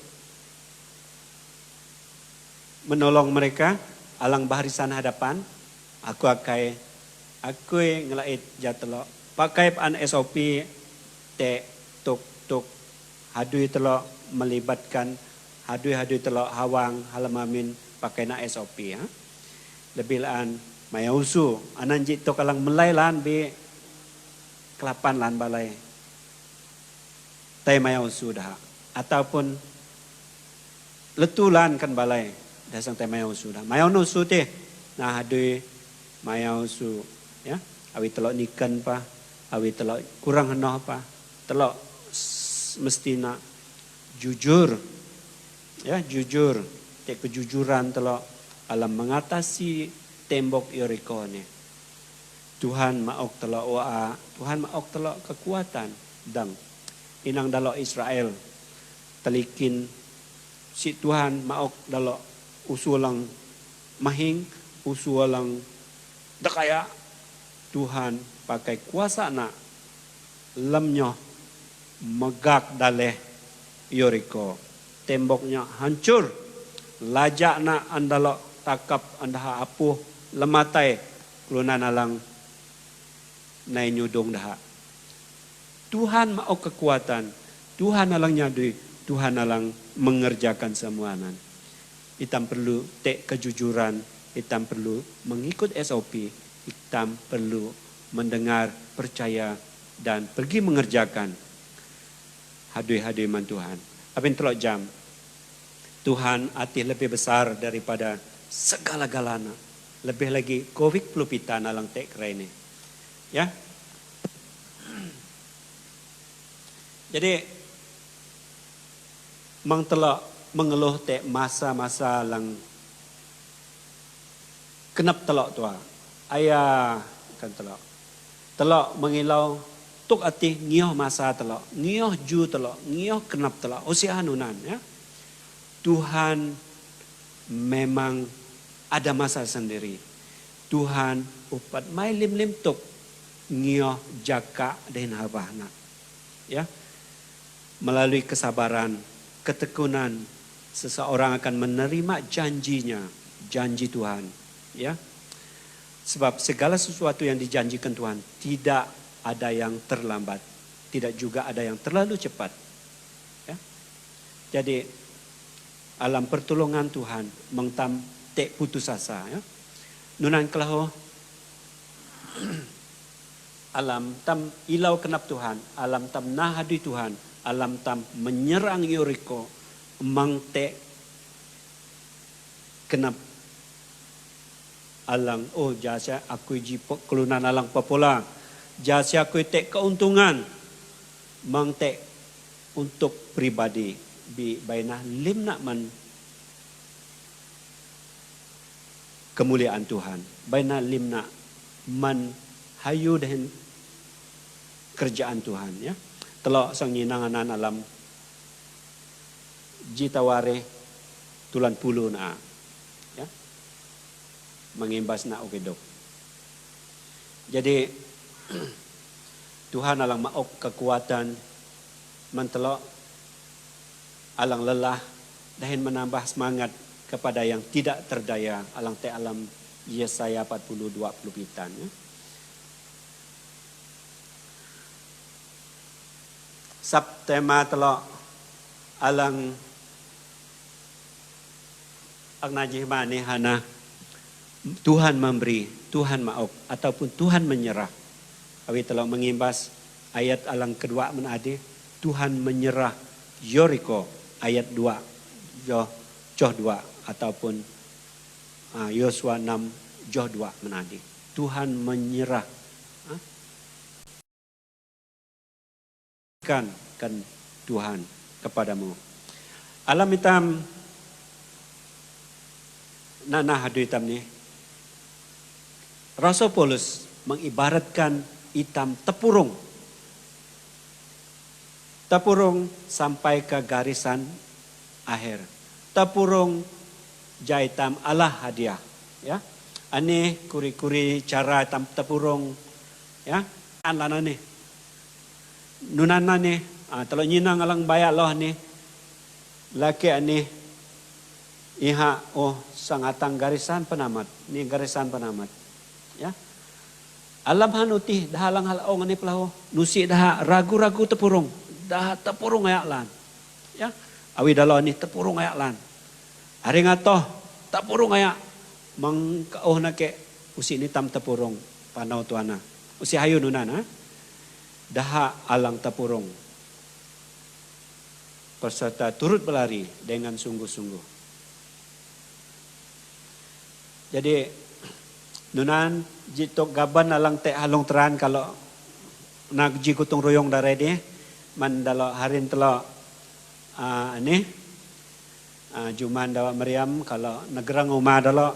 menolong mereka alang barisan hadapan? Aku ngelait jatelok pakai an SOP te tuk hadui telok melibatkan hadui telok hawang halamamin pakai na SOP ya. Lebih lan mayausu anan jit tok alang melai lan bi kelapan lan balai. Tai mayausu dah ataupun letulan kan balai dasang tai mayausu dah. Mayausu teh nah hadui mayausu ya. Awi telok niken pa, awi telok kurang henoh pa, telok mestina jujur, ya jujur, tek kejujuran telok alam mengatasi tembok Yeriko ni. Tuhan maok telok waa, Tuhan maok telok kekuatan dang inang dalok Israel telikin si Tuhan maok dalok usulang mahing, usulang dekaya Tuhan pakai kuasa nak lemnyo megak daleh Yeriko. Temboknya hancur. Lajak nak andalok takap andah apuh lematai kelunan alang nai nyudung dah. Tuhan mau kekuatan. Tuhan alang nyadui. Tuhan alang mengerjakan semuanan. Itam perlu tek kejujuran. Itam perlu mengikut SOP. Itam perlu mendengar, percaya dan pergi mengerjakan. Hadui-hadui man Tuhan. Apin telok jam. Tuhan arti lebih besar daripada segala-galanya. Lebih lagi COVID pelupitan alang tek ini. Ya. Jadi mang telok mengeluh tek masa-masa lang kenap telok tua. Ayah kan telok. Telok mengilau tuk ati ngioh masa telok, ngioh ju telok, ngioh kenap telok. Usia hanunan ya. Tuhan memang ada masa sendiri. Tuhan upat mai lim tuk ngioh jaka dan habahna. Ya. Melalui kesabaran, ketekunan, seseorang akan menerima janjinya, janji Tuhan. Ya. Sebab segala sesuatu yang dijanjikan Tuhan tidak ada yang terlambat, tidak juga ada yang terlalu cepat. Ya. Jadi alam pertolongan Tuhan mengtam tek putus asa. Ya. Nunan kelahu alam tam ilau kenap Tuhan, alam tam nahadi Tuhan, alam tam menyerang Yeriko, mang tek kenap alang jasa aku jipok kelunan alang popola. Jasa aku tek keuntungan mang tek untuk pribadi bi bainah limna man kemuliaan Tuhan. Bainah limna man hayu dan kerjaan Tuhan ya. Telok sang nyinanganan alam jitaware tulan pulu na ya. Mengimbas na okedok. Jadi Tuhan alang maok kekuatan mentelok alang lelah dahin menambah semangat kepada yang tidak terdaya alang te alam Yesaya 40:20 pitan ya. Sab tema telok alang najih mani hana Tuhan memberi, Tuhan maok ataupun Tuhan menyerah. Awi telah mengimbas ayat alang kedua menadi Tuhan menyerah Yeriko ayat 2 joh 2 ataupun Yosua 6 joh 2 menadi. Tuhan menyerah kan Tuhan kepadamu. Alam hitam nana hadu hitam ni. Rasul Paulus mengibaratkan hitam tepurung. Tepurung sampai ke garisan akhir. Tepurung jaitam Allah hadiah. Ya, ani kuri-kuri cara tam tepurung. Ya, anlana ni, nunana ni, kalau nyinang alang bayak loh ni, laki ani, iha sangatang garisan penamat, ni garisan penamat. Ya, alam hanuti dah alang halong ani pelahu, nusi dah ragu-ragu tepurung, dah tepurung ayak lan. Ya, awi dalau ni tepurung ayak lan. Hari ngatoh tepurung ayak mang nak ke usi ni tam tepurung panau tuana. Usi hayu nunana daha alang tepurung. Peserta turut berlari dengan sungguh-sungguh. Jadi nunan jitok gaban alang te halong teran kalau nak ji kutung royong darai dia man dalam harin telo ni juman dawa Maryam kalau negerang umah dalam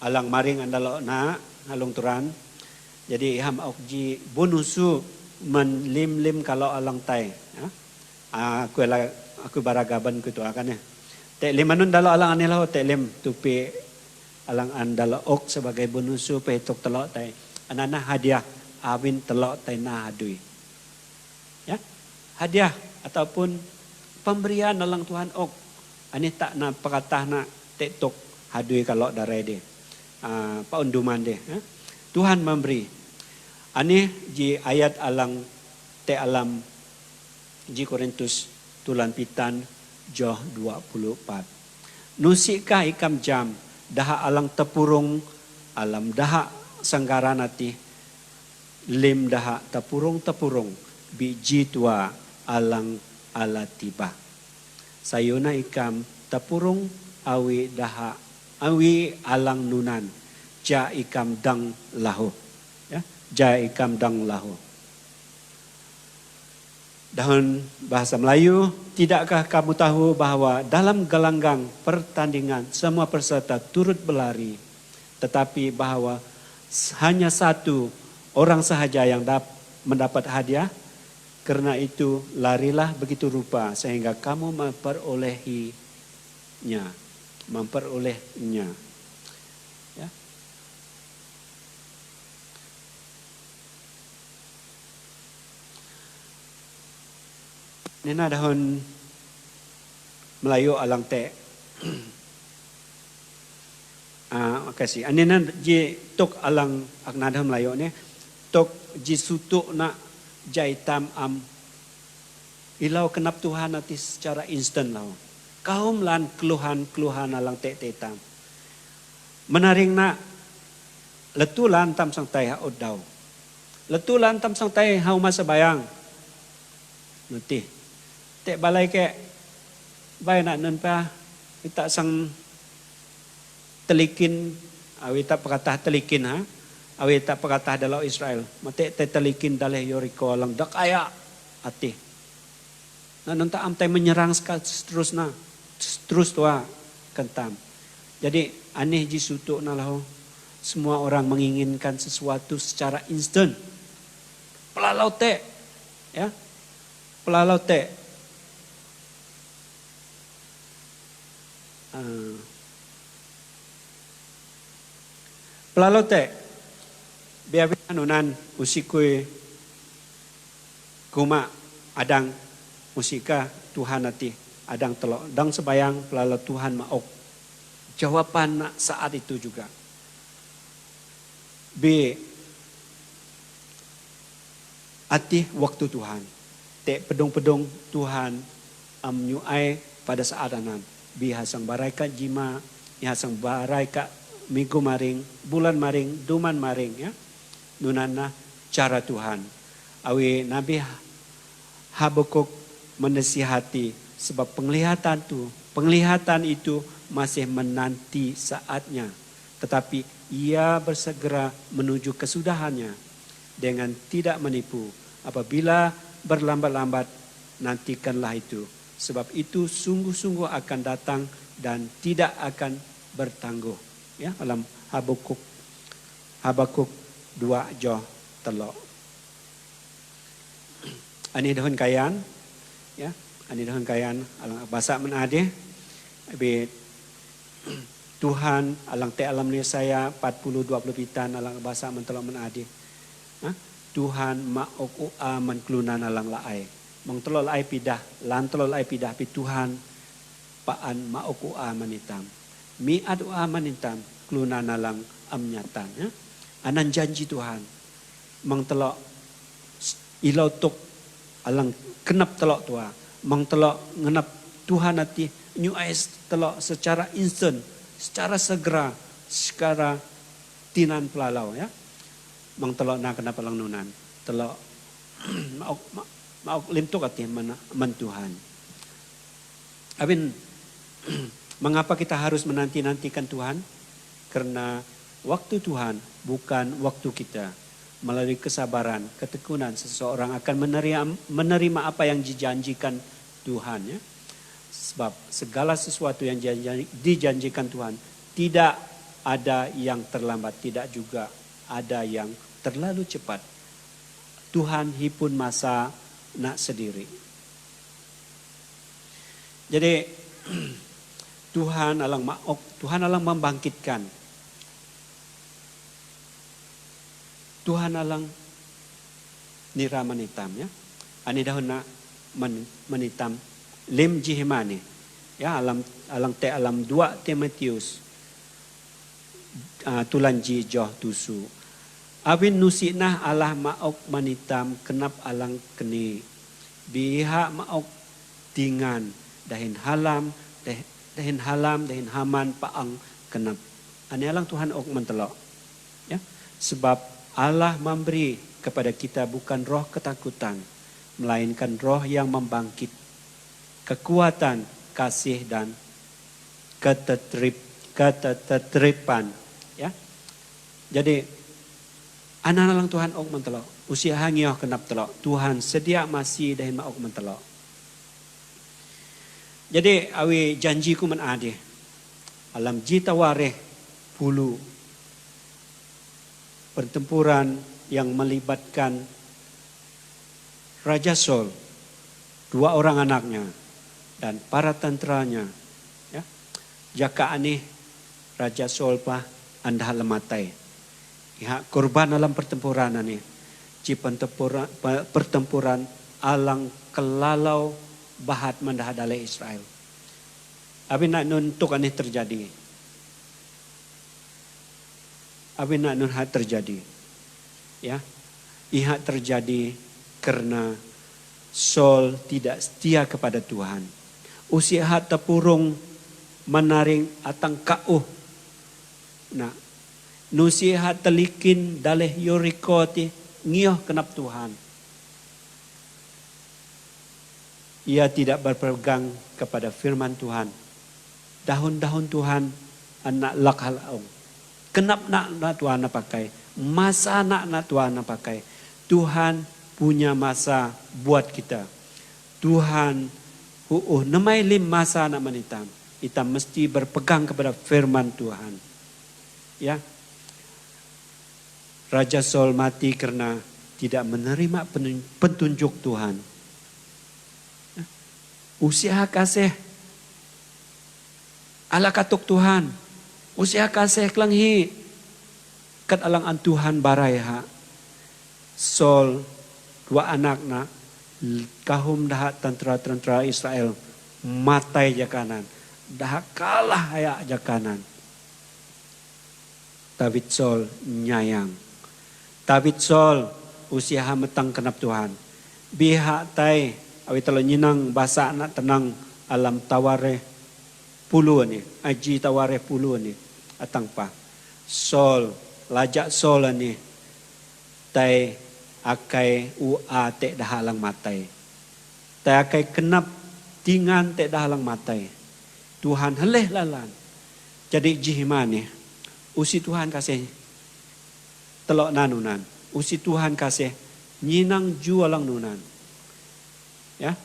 alang maring andalo na halong turan. Jadi iham okji bonusu menlim-lim kalau alang tai. Ya? Aku baragaban ku tu akan ya. Tek limanun dalo alang anilah tek lim tupi alang andalo ok sebagai bonusu petok telok tai. Anana hadiah awin telok tai na hadui. Ya? Hadiah ataupun pemberian alang Tuhan ok. Ani tak na pakatah na tek tok hadui kalau darai dia. Paunduman dia. Ya? Tuhan memberi. Ani ji ayat alang te alam ji Korintus tulan pitan joh 24. Nusikah ikam jam daha alang tepurung alam daha sanggaranati lim daha tepurung biji tua alang ala tiba. Sayuna ikam tepurung awi daha awi alang nunan ja ikam dang lahu. Ya, ja ikam dang lahu. Dalam bahasa Melayu, tidakkah kamu tahu bahwa dalam gelanggang pertandingan semua peserta turut berlari, tetapi bahwa hanya satu orang sahaja yang mendapat hadiah? Karena itu larilah begitu rupa sehingga kamu memperolehnya. Ya. Nena dahon Melayu alang te. Makasih. Anina ji tok alang akna dahon Melayu ni tok ji sutuk nak jaitam ilau kenap Tuhan nanti secara instan lau. Kaum lan keluhan alang te tam. Menaring nak letulan tam sang tai ha odau. Letulan tam sang tai hau masa bayang. Nanti tek balai ke bay nak nun pa ita sang telikin awi tak pakatah telikin ha awi tak pakatah dalau Israel mate te telikin daleh Yoriko alang dak aya ati nan ta am tai menyerang terus tua kentam. Jadi aneh ji sutuk na lahu semua orang menginginkan sesuatu secara instan. Pelalau te ya pelalau te pelalau te biar anunan usikui kuma adang musika Tuhan nanti adang telok dang sebayang pelalau Tuhan maok jawaban saat itu juga B ati waktu Tuhan te pedong-pedong Tuhan amnyuai pada saat anan bihasang baraikat jima, bihasang baraikat minggu maring, bulan maring, duman maring ya. Nunana cara Tuhan. Awi Nabi Habakuk menasihati sebab penglihatan itu masih menanti saatnya. Tetapi ia bersegera menuju kesudahannya dengan tidak menipu. Apabila berlambat-lambat nantikanlah itu. Sebab itu sungguh-sungguh akan datang dan tidak akan bertangguh. Ya, dalam Habakuk 2 joh telok. Ani dahun kayan, ya, ani dahun kayan alang bahasa menadeh. Abi Tuhan alang te alam ni saya 40-20 pitan alang bahasa mentelok menadi. Tuhan maok ua menklunan alang laai. Mengtelok laai pidah, lan telok laai pidah pi Tuhan paan maok ua manitam. Miat ua manitam klunan alang amnyatan. Ya? Anan janji Tuhan. Mengtelok ilau tok alang kenap telok tua. Mengtelok ngenap Tuhan hati new eyes telok secara instant, secara segera, secara tinan pelalau ya. Mang telok na kenapa lang nunan. Telok maok limtok hati man Tuhan. Abin mengapa kita harus menanti-nantikan Tuhan? Karena waktu Tuhan bukan waktu kita. Melalui kesabaran, ketekunan seseorang akan menerima apa yang dijanjikan Tuhan ya. Sebab segala sesuatu yang dijanjikan Tuhan tidak ada yang terlambat, tidak juga ada yang terlalu cepat. Tuhan hipun masa nak sendiri. Jadi Tuhan alang maok, Tuhan alang membangkitkan. Tuhan alang nira manitam ya. Ani dahun na manitam lim jihimani. Ya alang te alam 2 Timotius tulan ji joh tusu. Abin nusinah Allah maok manitam kenap alang keni. Biha maok tingan dahin halam dahin haman paang kenap. Ani alang Tuhan ok mentelok. Ya. Sebab Allah memberi kepada kita bukan roh ketakutan, melainkan roh yang membangkit, kekuatan, kasih dan ketetripan. Ya, jadi anak lang Tuhan ok mentelok, usia hangioh kenap telok, Tuhan sedia masih dahin ma ok mentelok. Jadi awi janjiku menadi, alam jita wareh pulu. Pertempuran yang melibatkan Raja Saul, 2 orang anaknya, dan para tenteranya. Ya. Jaka aneh Raja Saul pah anda lematai. Ya, korban dalam pertempuran ini. Pertempuran alang kelalau bahat mendahadale Israel. Abi nak nuntuk aneh terjadi. Apa nak nunhat terjadi? Ya, iha terjadi karena Saul tidak setia kepada Tuhan. Usia hat tepurung menaring atang kauh. Nah, nusihat telikin daleh Yoriko ti ngioh kenap Tuhan. Ia tidak berpegang kepada firman Tuhan. Dahun-dahun Tuhan anak lakhal aung. Kenap nak Tuhan pakai, masa nak Tuhan pakai. Tuhan punya masa buat kita. Tuhan namai lim masa nak manitam. Kita mesti berpegang kepada firman Tuhan. Ya, Raja Saul mati karena tidak menerima petunjuk Tuhan. Usia kasih ala katuk Tuhan. Usia kasih kelanghi kat alang an Tuhan barai ha. Saul 2 anak na kahum dah tentera Israel matai jakanan. Dah kalah haya jakanan. David Saul nyayang. David Saul usia metang kenap Tuhan. Biha tai awi telo nyinang bahasa anak tenang alam taware puluh ni. Aji taware puluh ni. Atang pa. Saul, lajak Saul ni. Tai akai ua te dah halang matai. Tai akai kenap tingan te dah halang matai. Tuhan heleh lalan. Jadi jihiman ni. Usi Tuhan kasih telok nanunan. Usi Tuhan kasih nyinang jualang nunan. Ya.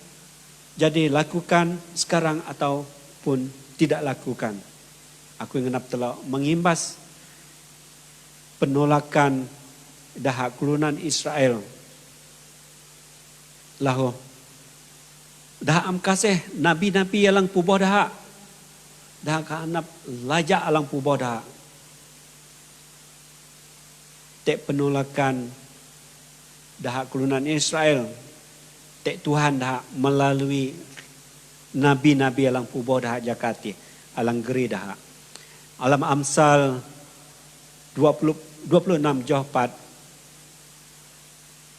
Jadi lakukan sekarang ataupun tidak lakukan. Aku ingat telok mengimbas penolakan dahak kelurunan Israel. Lahu. Dahak am kasih nabi-nabi yang puboh dahak. dah kanap lajak alang pubo dah. Tek penolakan dah kelunan Israel. Tek Tuhan dah melalui nabi-nabi alang pubo dah jakati alang geri dah. Alam Amsal 26 Johor 4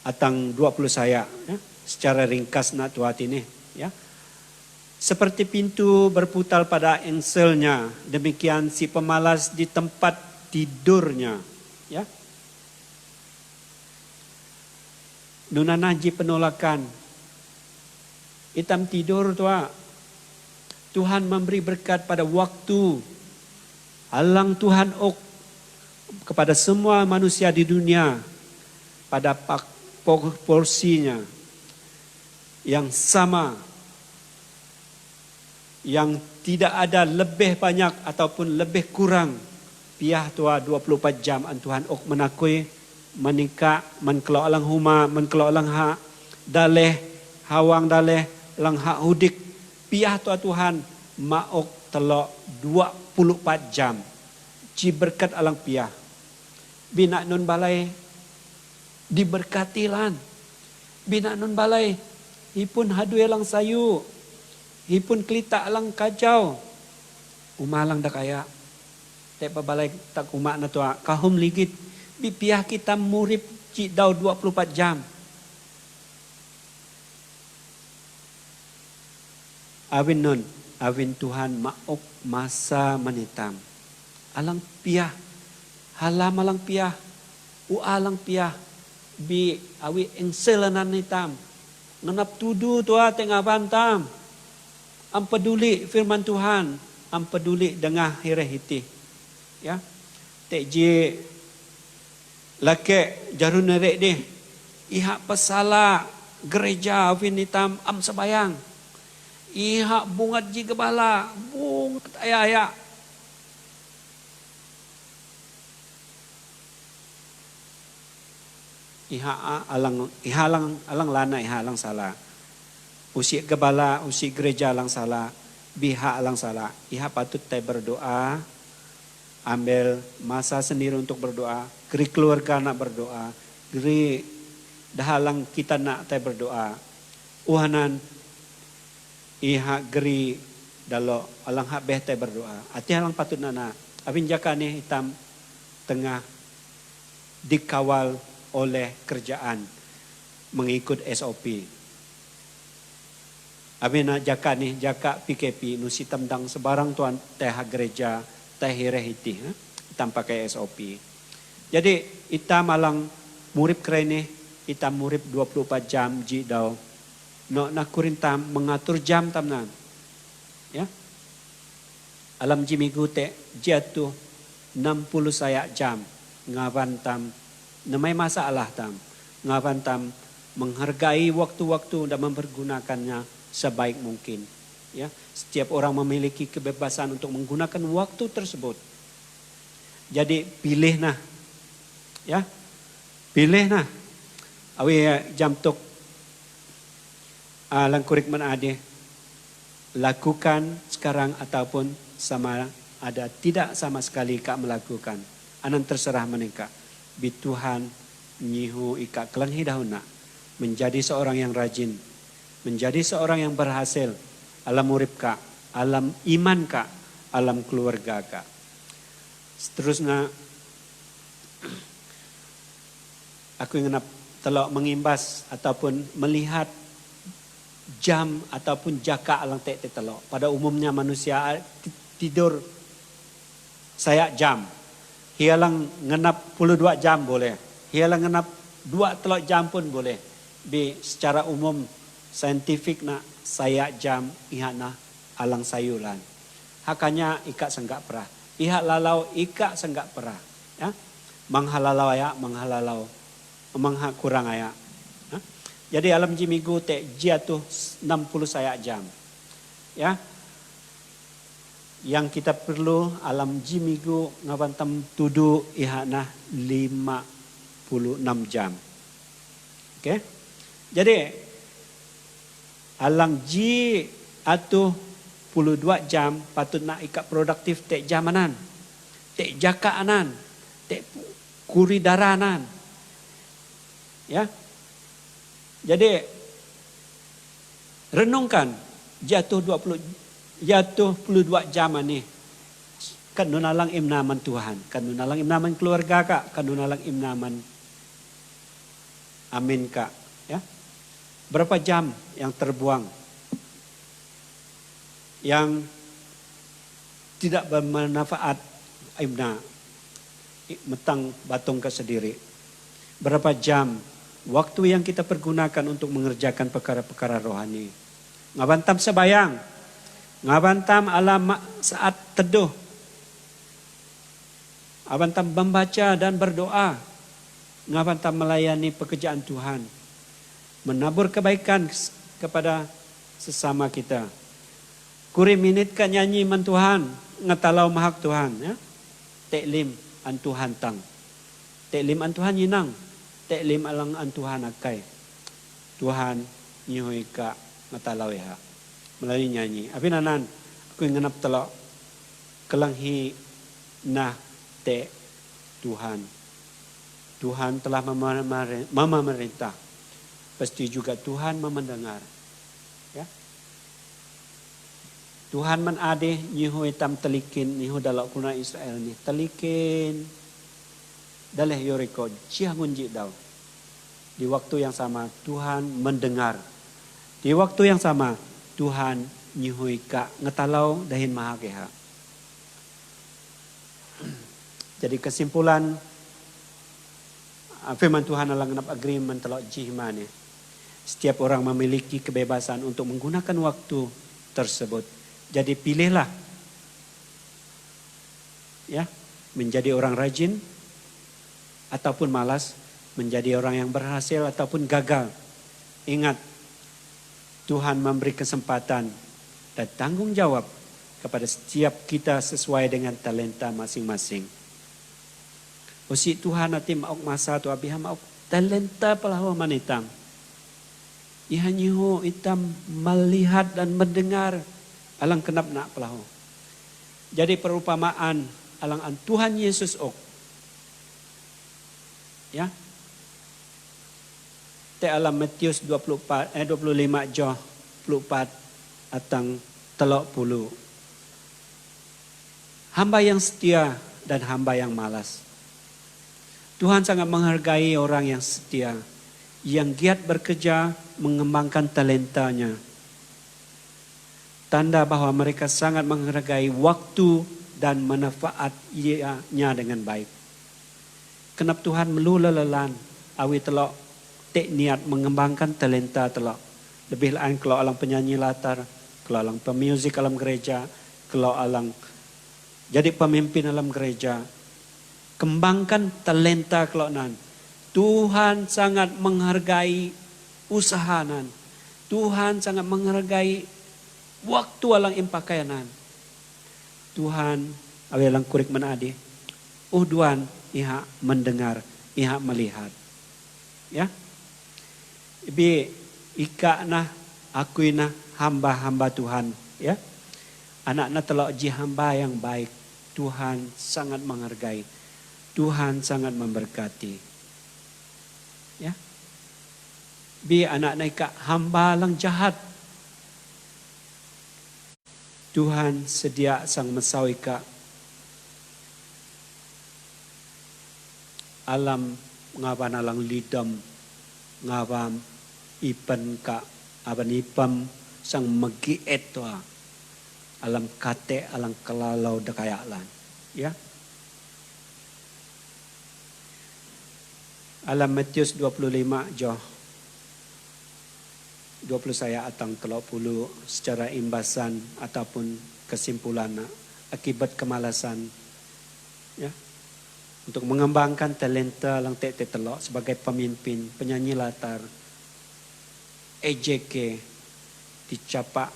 atang 20 saya ya, secara ringkas nak tuat ini ya. Seperti pintu berputar pada engselnya, demikian si pemalas di tempat tidurnya ya. Nunanaji penolakan. Hitam tidur tua. Tuhan memberi berkat pada waktu. Alang Tuhan kepada semua manusia di dunia pada porsinya yang sama, yang tidak ada lebih banyak ataupun lebih kurang. Piah tua 24 jam an Tuhan menakui menikah menkelok alang huma menkelok alang hak daleh hawang daleh lang hak hudik. Piah tua Tuhan maok telok 24 jam. Ci berkat alang piah. Bina nun balai diberkatilan. Bina nun balai hipun hadu alang sayu. Hipun kelita alang kajau. Umalang dah kaya. Tepa balai tak umak na tua. Kahum ligit. Bipiah kita murip ci daw 24 jam. Awin nun. Awin Tuhan maok masa menitam. Alang piah. Halam alang piah. Ualang piah. Bi awi engselanan nitam. Ngenap tudu tua tengah bantam. Am peduli firman Tuhan. Am peduli dengan hirehiti. Ya. Tek je lake jarun nerek deh. Ihak pesala gereja awin nitam am sebayang. Ihak bungat ji gebala. Bungat ayah-ayah. Alang lana iha alang salah. Usi gebala, usi gereja alang salah. Biha alang salah. Iha patut tay berdoa. Ambil masa sendiri untuk berdoa. Geri keluarga nak berdoa. Geri dahalang kita nak tay berdoa. Uhanan iha geri dalo alang hak beh tay berdoa. Ati alang patut nana. Abin jaka ni hitam tengah dikawal oleh kerjaan mengikut SOP. Abina jaka ni jaka PKP nusi temdang sebarang tuan teh gereja teh hirehiti hitam pakai SOP. Jadi hitam alang murip kerene hitam murip 24 jam ji daw. No nakurin tam mengatur jam tam nan. Ya. Alam ji minggu te jatuh 60 saya jam ngawan tam. Namai masalah tam. Ngawan tam menghargai waktu-waktu dan mempergunakannya sebaik mungkin. Ya, setiap orang memiliki kebebasan untuk menggunakan waktu tersebut. Jadi pilih nah. Ya. Pilih nah. Awi jam tok langkurik man ade. Lakukan sekarang ataupun sama ada tidak sama sekali kak melakukan. Anan terserah menikah. Bi Tuhan nyihu ika kelang hidahuna menjadi seorang yang rajin, menjadi seorang yang berhasil alam urip ka, alam iman ka, alam keluarga ka. Seterusnya aku ingin telok mengimbas ataupun melihat jam ataupun jaka alang tek telok. Pada umumnya manusia tidur saya jam. Hialang ngenap 22 jam boleh. Hialang ngenap 2 telok jam pun boleh. Bi secara umum saintifik nak saya jam ihana alang sayulan. Hakanya ikat senggak perah. Ihak lalau ikat senggak perah. Ya. Manghalalau ya, manghalalau. Manghak kurang ya. Ya. Jadi alam jimigu te jatuh 60 saya jam. Ya. Yang kita perlu alam jimigu ngabantam tudu ihana 56 jam. Oke. Jadi alang ji atuh jam patut nak ikat produktif tek jam anan. Tek jaka anan. Tek kuri darah anan. Ya. Jadi renungkan jatuh 22 jam ni. Kan nunalang imnaman Tuhan, kan nunalang imnaman keluarga kak, kan nunalang imnaman amin kak. Ya. Berapa jam yang terbuang? Yang tidak bermanfaat imna metang batung ke sendiri. Berapa jam waktu yang kita pergunakan untuk mengerjakan perkara-perkara rohani. Ngabantam sebayang, ngabantam alam saat teduh, ngabantam membaca dan berdoa, ngabantam melayani pekerjaan Tuhan, menabur kebaikan kepada sesama kita. Kuri minit ka nyanyi man Tuhan, ngatalau mahak Tuhan. Ya? Teklim an Tuhan tang. Teklim an Tuhan yinang. Teklim alang an Tuhan akay. Tuhan nyihoy ka ngatalau ya. Melalui nyanyi. Abi nanan, aku nganap talo kelanghi nah te Tuhan. Tuhan telah memerintah. Pasti juga Tuhan mendengar. Ya. Tuhan man ade nyiho itam telikin nyiho dalak kuna Israel ni telikin daleh yoriko cia ngunji daw. Di waktu yang sama Tuhan mendengar. Di waktu yang sama Tuhan nyiho ika ngetalau dahin mahakeha. Jadi kesimpulan firman Tuhan alang nap agreement telok jihmane. Setiap orang memiliki kebebasan untuk menggunakan waktu tersebut. Jadi pilihlah ya, menjadi orang rajin ataupun malas, menjadi orang yang berhasil ataupun gagal. Ingat, Tuhan memberi kesempatan dan tanggung jawab kepada setiap kita sesuai dengan talenta masing-masing. Usi Tuhan nanti mauk masa tu abiha mauk talenta pelawa manitam. Ihanyiho itam melihat dan mendengar alang kenap nak pelahu. Jadi perumpamaan alang an Tuhan Yesus ok. Ya. Te alam Matius 25 jo 24 atang telok puluh. Hamba yang setia dan hamba yang malas. Tuhan sangat menghargai orang yang setia, yang giat bekerja mengembangkan talentanya. Tanda bahwa mereka sangat menghargai waktu dan manfaatnya dengan baik. Kenapa Tuhan melula lelan awi telok tek niat mengembangkan talenta telok. Lebih lain kalau alang penyanyi latar, kalau alang pemuzik alam gereja, kalau alang jadi pemimpin alam gereja. Kembangkan talenta kalau nan. Tuhan sangat menghargai usaha nan. Tuhan sangat menghargai waktu alang impakayanan. Tuhan awelang kurik menadi. Duan iha mendengar, iha melihat. Ya. Ibi ika nah aku nah hamba-hamba Tuhan, ya. Anak-anak telok ji hamba yang baik. Tuhan sangat menghargai. Tuhan sangat memberkati. Ya. Bi anak-anak ika hamba lang jahat. Tuhan sedia sang mesau ika alam ngaban alang lidam ngabam ipan ka aban ipam sang magiet toa alam kate alang kalalau dakayalan. Ya. Alam Matius 25 jo 20 saya atang 30 secara imbasan ataupun kesimpulan akibat kemalasan, ya, untuk mengembangkan talenta lang tete telok sebagai pemimpin penyanyi latar EJK dicapak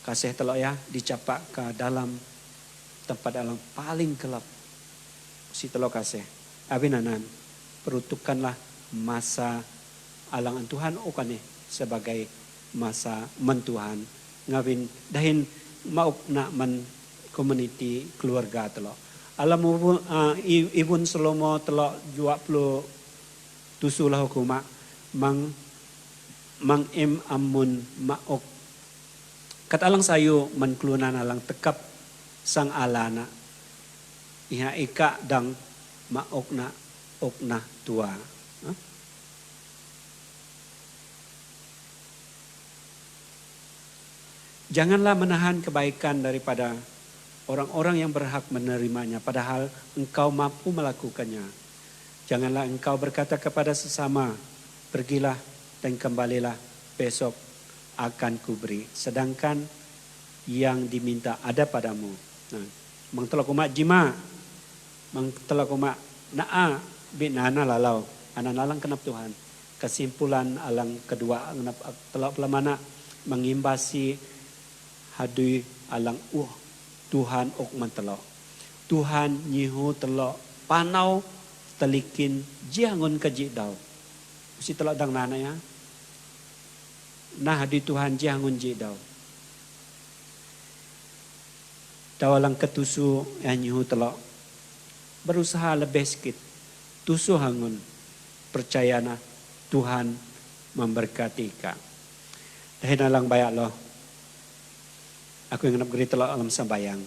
kasih telok ya dicapak ke dalam tempat alang paling gelap si telok kasih abinanan peruntukkanlah masa alangan Tuhan okane sebagai masa mentuhan ngawin dahin mauk nak man community keluarga telok. Alam ibun Salomo telok 20 tusulah hukuma mang amun mauk kat alang sayo man klunan alang tekap sang alana iha ika dang mauk na okna tua. Janganlah menahan kebaikan daripada orang-orang yang berhak menerimanya, padahal engkau mampu melakukannya. Janganlah engkau berkata kepada sesama, pergilah dan kembalilah, besok akan kuberi. Sedangkan yang diminta ada padamu. Nah, mengtelak umat jima, mengtelak umat naa binana lalau, anak-alang kenap Tuhan. Kesimpulan alang kedua, telak pelamana mengimbasi hadui alang Tuhan ok mantelok. Tuhan nyihu telok panau telikin jiangun kaji daw. Mesti telok dang nana ya. Nah hadui Tuhan jiangun ji daw. Daw alang ketusu yang nyihu telok. Berusaha lebih sikit. Tusu hangun. Percayana Tuhan memberkati ka. Dahin alang bayak loh. Aku yang ngenap geri telok alam sembayang.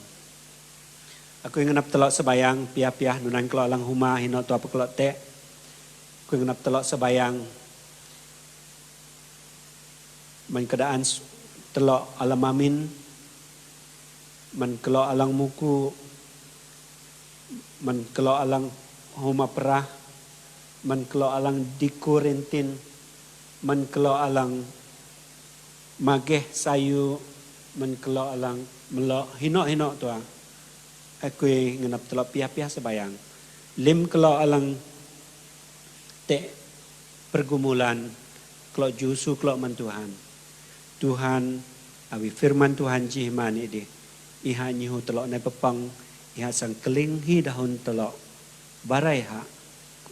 Aku yang ngenap telok sembayang piah-piah nunan kelok alang huma hino tu apa kelok te. Aku yang ngenap telok sembayang. Man kedaan telok alam amin. Man kelok alang muku. Man kelok alang huma perah. Man kelok alang dikurentin. Man kelok alang mageh sayu. Menkelok alang melok hinok-hinok tu aku ngenap telok piah-piah sebayang. Lim kelok alang te pergumulan kelok jusu kelok man Tuhan. Tuhan awi firman Tuhan jihman ini. Iha nyihu telok nai pepang iha sang kelinghi dahun telok barai ha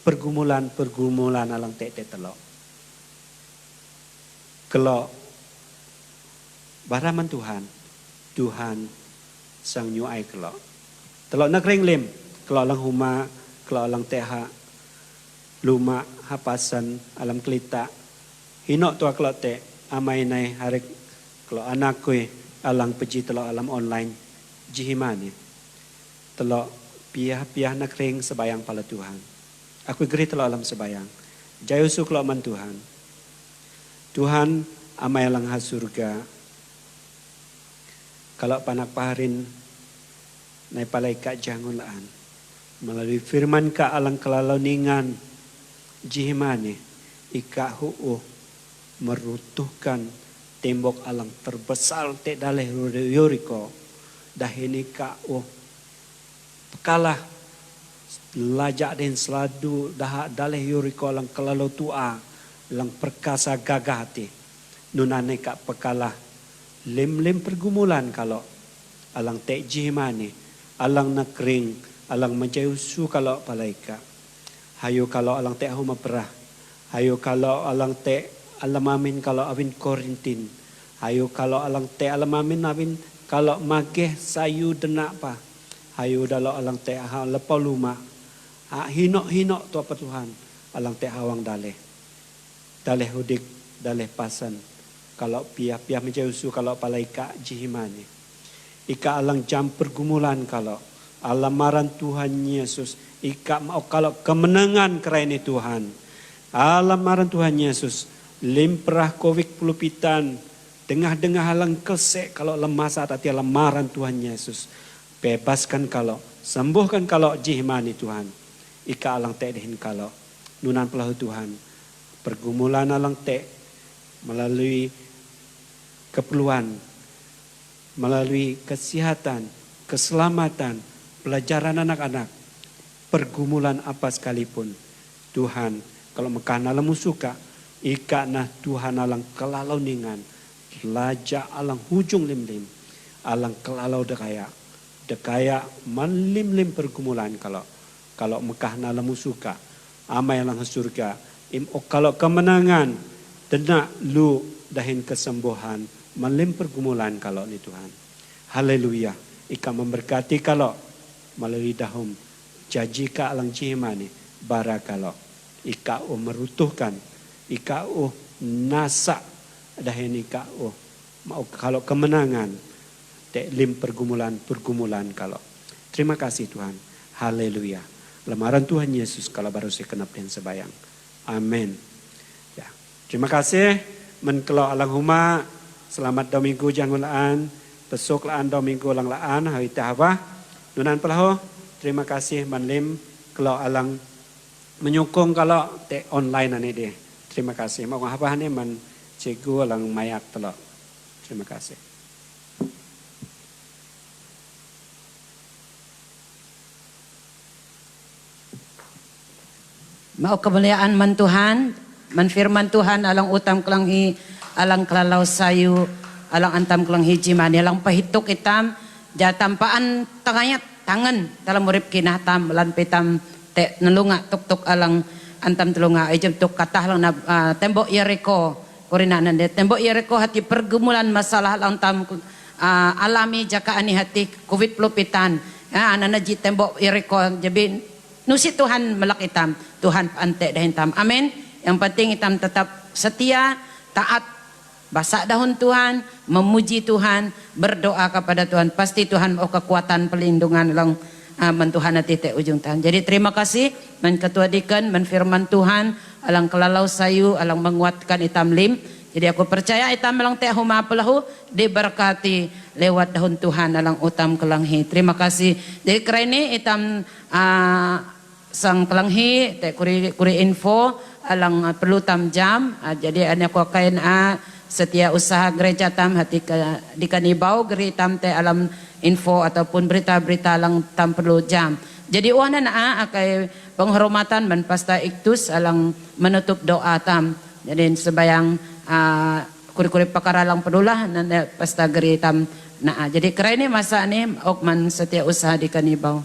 pergumulan alang te telok. Kelok baraman Tuhan sang nyuai kelok. Telok nak ring lim, kelok lang huma, kelok lang teha, luma hapasan alam kelita. Hinok tua kelok te, amai nai harik kelok anak kui alang peji telok alam online jihimani. Telok piah nak ring sebayang pala Tuhan. Aku geri telok alam sebayang. Jayusu kelok man Tuhan. Tuhan amai alang ha surga. Kalau panak paharin nai palai ka jangun laan. Melalui firman ka alang kelalau ningan jihimani ika hu'u merutuhkan tembok alang terbesar te daleh Yoriko. Dahini ka pekalah lajak den seladu dah daleh Yoriko alang kelalau tua alang perkasa gagah ti. Nunane ka pekalah lim pergumulan kalau alang te jihimani, alang nakring, alang majayusu kalau palaika. Hayo kalau alang te huma perah. Hayo kalau alang te alamamin kalau awin Korintin. Hayo kalau alang te alamamin awin kalau mageh sayu denak pa. Hayo dalau alang te ha lepau luma. Ha hinok tu apa Tuhan. Alang te hawang daleh. Daleh hudik, daleh pasan. Kalau piah menjausu kalau palaika jihimani. Ika alang jam pergumulan kalau alamaran Tuhan Yesus. Ika mau kalau kemenangan kerana Tuhan. Alamaran Tuhan Yesus. Limprah covid pulupitan. Dengah-dengah alang kesek kalau lemah saat hati alamaran Tuhan Yesus. Bebaskan kalau. Sembuhkan kalau jihimani Tuhan. Ika alang tedehin kalau. Nunan pelahu Tuhan. Pergumulan alang te. Melalui keperluan, melalui kesehatan, keselamatan, pelajaran anak-anak, pergumulan apa sekalipun. Tuhan, kalau mekana lemu suka, ika nah Tuhan alang kelalau ningan, laja alang hujung lim-lim, alang kelalau dekaya malim-lim pergumulan kalau Mekah na lemu suka, amai alang surga, kalau kemenangan, denak lu dahin kesembuhan, malim pergumulan kalau ni Tuhan. Haleluya. Ika memberkati kalau melalui dahum janji ka alang cihimani bara kalau ika merutuhkan ika nasak dahin ika mau kalau kemenangan lim pergumulan kalau. Terima kasih Tuhan. Haleluya. Lamaran Tuhan Yesus kalau baru saya kenap dan sebayang. Amin. Ya. Terima kasih. Menkelo alang huma. Selamat Domingo jangulaan. Besok laan Domingo lang laan. Hari tahwa. Nunan pelaho. Terima kasih manlim. Kalau alang menyokong kalau te online ane deh. Terima kasih. Mau apa ane man cikgu alang mayak telok. Terima kasih. Mau kemuliaan man Tuhan, man firman Tuhan alang utam kelanghi, alang kelalau sayu, alang antam kelanghi jimani, alang pahituk itam, jatampaan tangayat tangan dalam urip kinatam lan petam te nelunga tuk alang antam telunga ejem tuk katah lang na tembok Yeriko kurinanan de tembok Yeriko hati pergumulan masalah lang tam alami jaka ani hati covid pelupitan anana ji tembok Yeriko jadi nusi Tuhan melakitam, Tuhan ante dahin tam. Amin. Yang penting itam tetap setia, taat, basak dahun Tuhan, memuji Tuhan, berdoa kepada Tuhan. Pasti Tuhan mau kekuatan pelindungan lang mentuhan hati te ujung tahun. Jadi terima kasih men ketua deacon, men firman Tuhan, alang kelalau sayu, alang menguatkan itam lim. Jadi aku percaya itam alang te huma pelahu diberkati lewat dahun Tuhan alang utam kelanghi. Terima kasih. Jadi kerana itam sang kelanghi te kuri info alang perlu tam jam. Jadi ane aku kain setia usaha gereja tam hati di kanibau geri tam te alam info ataupun berita-berita alang tam perlu jam. Jadi uana akai penghormatan dan pasta iktus alang menutup doa tam. Jadi sebayang kuri-kuri pakara lang pedulah nanda pasta geri tam jadi kera ini masa ni okman setia usaha di kanibau.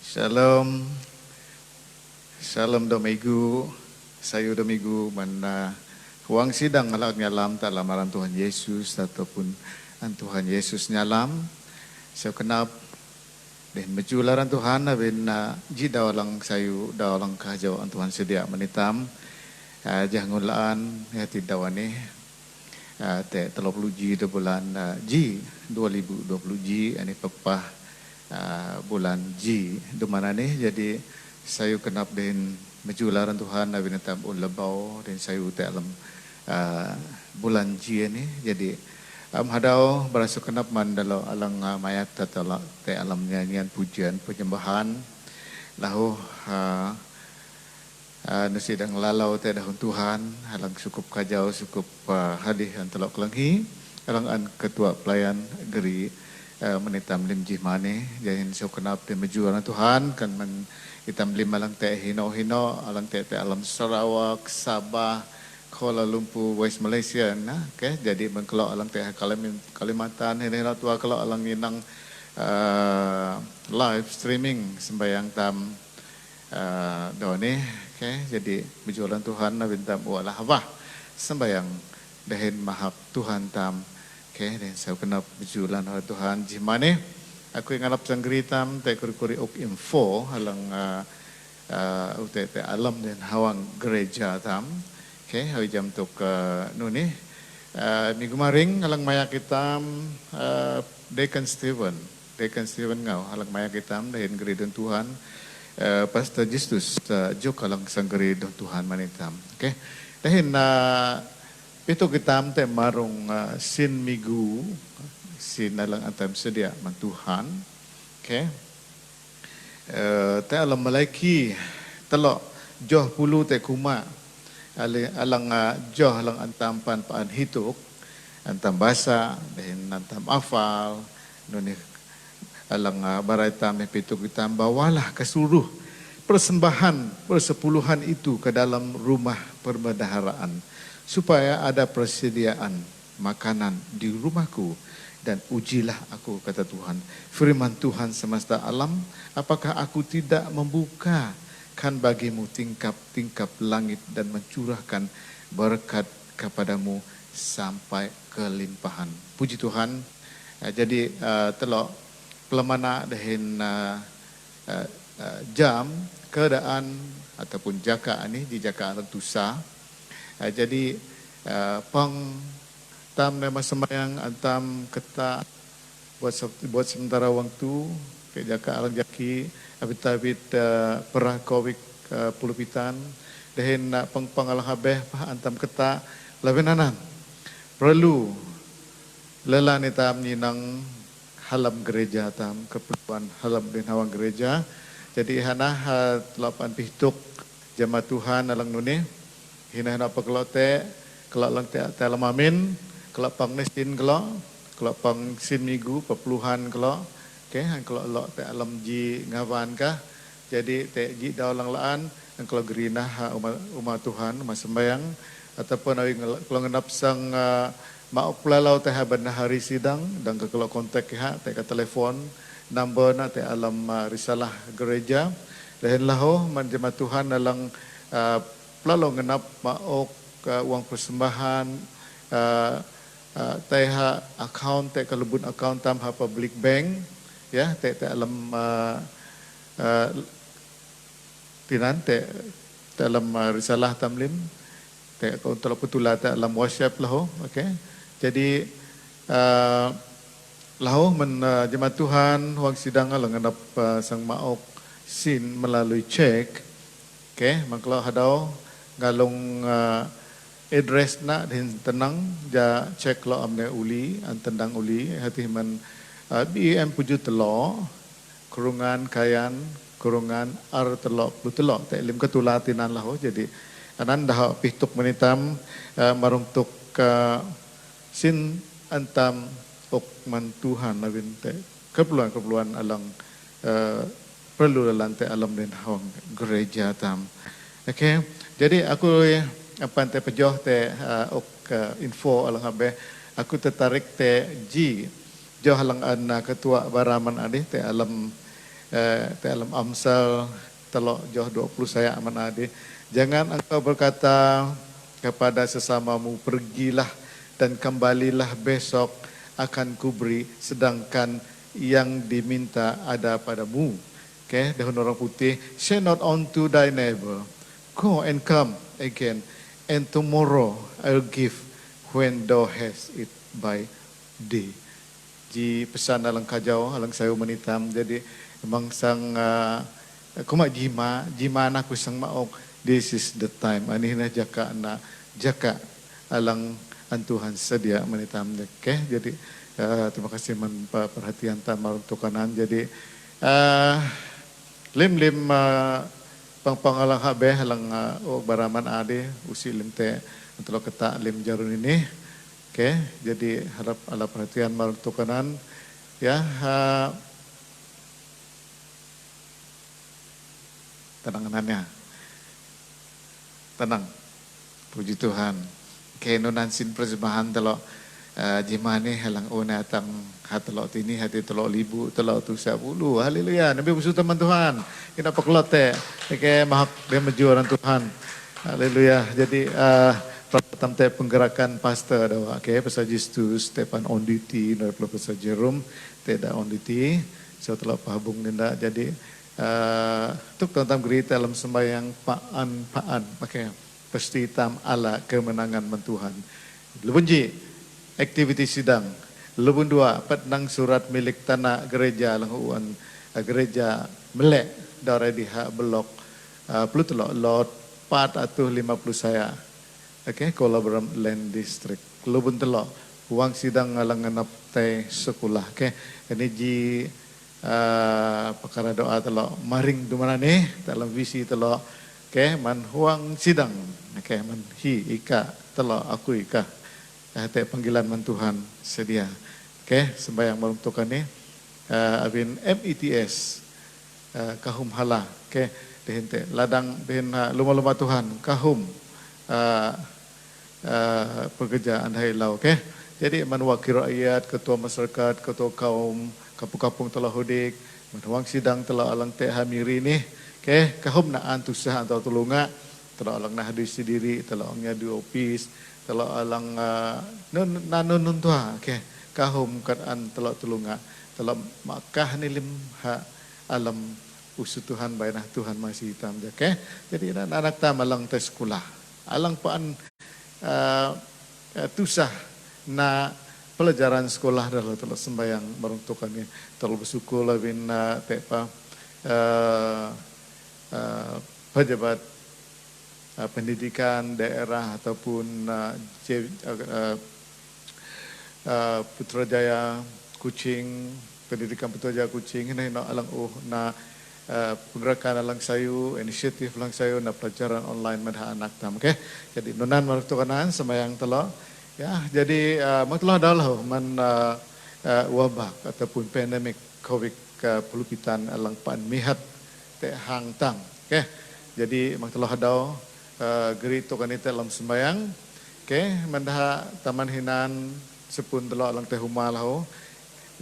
Shalom. Shalom Domingo. Sayu Domingo mana huang sidang alak nyalam tak lamaran Tuhan Yesus ataupun Tuhan Yesus nyalam. Saya kenap dan menjularan Tuhan bin ji dawalang sayu dawalang kahjau Tuhan sedia menitam jangulaan ya tidawani te 30 ji bulan ji 2020 ji ani pepah bulan ji dumana ni jadi sayu kenap dan menjularan Tuhan bin tam ulabau dan sayu te alam bulan ji ini jadi hadau berasa kenap mandalo alang mayak tatala te alam nyanyian pujian penyembahan lahu nusidang lalau te dahun Tuhan alang sukup kajau sukup hadih antelok kelanghi alang an ketua pelayan geri menitam lim jihmane jahin so kenap te mejuaran Tuhan kan men itam lim alang te hino alang te alam Sarawak Sabah Kuala Lumpur, West Malaysia, okay? Jadi mengkelak alang teh Kalimantan, ini tua kelak alang inang live streaming sembayang tam doni, okay? Jadi berjualan Tuhan nabi tam wala hawah sembayang dahin mahap Tuhan tam, okay? Dan saya kena berjualan Tuhan jimane, aku ingalap sanggeri tam teh kuri ok info alang te alam dan hawang gereja tam. Okay, hari jam tuk nuni minggu maring alang maya kita Deacon Steven ngau alang maya kita dahin geridon Tuhan Pastor Justus jok alang sang geridon Tuhan manitam. Okay, dahin itu kita te marung sin minggu sin alang antam sedia man Tuhan. Okay, te alam malaiki telok joh pulu te kuma alang joh alang antam paan hituk antam basa dan antam afal nuni alang barai tam pituk itam bawalah keseluruh persembahan persepuluhan itu ke dalam rumah perbendaharaan supaya ada persediaan makanan di rumahku dan ujilah aku kata Tuhan firman Tuhan semesta alam apakah aku tidak membuka kan bagimu tingkap-tingkap langit dan mencurahkan berkat kepadamu sampai kelimpahan. Puji Tuhan. Jadi telok pelemana dahin jam keadaan ataupun jaka ni di jaka rentusa. Jadi pang tam nama sembahyang antam keta buat sementara waktu ke jaka alang jaki abit-abit perah kovik pulupitan dahin pang-pangalang habeh pah antam keta labenanan perlu lelah ni tam ninang halam gereja tam keperluan halam din hawang gereja. Jadi hana telapan pihtuk jamaah Tuhan alang nune hina hana paklote kelak lang te alam amin kelak pang nesin kelak pang sin migu perpuluhan kelak okay kelak lok te alam ji ngawan kah. Jadi te ji daw lang laan kalau gerinah umat Tuhan umat sembayang ataupun awi kalau ngenap sang mauk pelalau teh benar hari sidang dan kalau kontak ha teh ke telefon number na teh alam risalah gereja dan laho manjema Tuhan dalam pelalau ngenap mauk uang persembahan teh account teh kalebun account tam ha public bank ya teh alam tinan teh dalam risalah tamlim teh untuk putula teh alam WhatsApp laho okey. Jadi lahu jemaat Tuhan huang sidang lenganap sang maok sin melalui cek. Okay, mangkalo hadau galong address na din tenang ja cek lo amne uli an tendang uli hati man BM puju telo kurungan kayan kurungan ar telo plu telo te lim ketulatinan lahu. Jadi anan dah pituk menitam marung tuk sin antam okman Tuhan nawin te keperluan alang perlu lantai alam dan hawang gereja tam. Okay, jadi aku apa te pejoh te info alang habe aku tertarik te ji joh alang an ketua baraman adi te alam Amsal telok joh 20 saya aman adi. Jangan engkau berkata kepada sesamamu pergilah dan kembalilah besok akan kuberi sedangkan yang diminta ada padamu. Okay, dahun orang putih, say not unto thy neighbor, go and come again, and tomorrow I'll give when thou hast it by day. Ji pesan alang kajau, alang sayu menitam, jadi memang sang kumak jima anak kusang maok, this is the time, anihna jaka anak, jaka alang Tuhan sedia menitam. Okay, jadi terima kasih perhatian tamar untuk kanan. Jadi lim pang-pangalang habe halang baraman ade usi lim te untuk ketak lim jarun ini. Okay, jadi harap ala perhatian mar untuk kanan ya. Tenangannya tenang, puji Tuhan. Kenunan sin persembahan telok jimane halang una tang hatelo tini hati telok libu telok tu 10. Haleluya. Nabi musuh teman Tuhan. Kita peklote. Ke mahak dia mejuaran Tuhan. Haleluya. Jadi pertama te penggerakan pastor dah. Okay, Pastor Justus Stefan on duty, dari Pastor Jerome tidak on duty. So telok pahabung ninda. Jadi tuk tentang gerita dalam sembahyang paan. Okay. Pasti tam ala kemenangan mentuhan. Lebunji aktiviti sidang. Lebun dua petnang surat milik tanah gereja langhuan gereja melek dari diha blok Plutelok lot 450 saya. Okey, Kolabram Land District. Lebun telok uang sidang ngalangan te sekolah. Okey, ini ji perkara doa telok maring dumana ni dalam visi telok. Okay, man huang sidang. Okay, man hi ika telok aku ika. Te panggilan man Tuhan sedia. Okay, sembahyang meruntukan ni abin METS kahum hala. Okay, dehente ladang den luma-luma Tuhan kahum pekerjaan hai lau. Okay, jadi man wakil rakyat, ketua masyarakat, ketua kaum, kapung-kapung telah hudik, man huang sidang telah alang te hamiri ni. Okay, kahom naan tusah atau tulunga, telo alang nah hadis diri, telo angnya di office, telo alang nanun tua, okay, kahom kan telo tulunga, telo makah nilim ha alam usu Tuhan bainah Tuhan masih hitam, okay. Jadi anak tam alang tes sekolah, alang paan tusah na pelajaran sekolah adalah telo sembayang meruntukannya, telo bersyukur labin tepa pejabat pendidikan daerah ataupun Putrajaya Kuching, pendidikan Putrajaya Kuching ini alang na pergerakan alang sayu, inisiatif alang sayu na pelajaran online madha anak tam, okay? Jadi nunan meruntukanan sembayang telo, ya. Jadi magtelah adalah wabak ataupun pandemik COVID pulupitan alang pan mihat te hang tam, okay? Jadi magtelah hadau gerito kanita alam sembayang, okay? Mandah taman hinan sepun telo alang te humalahu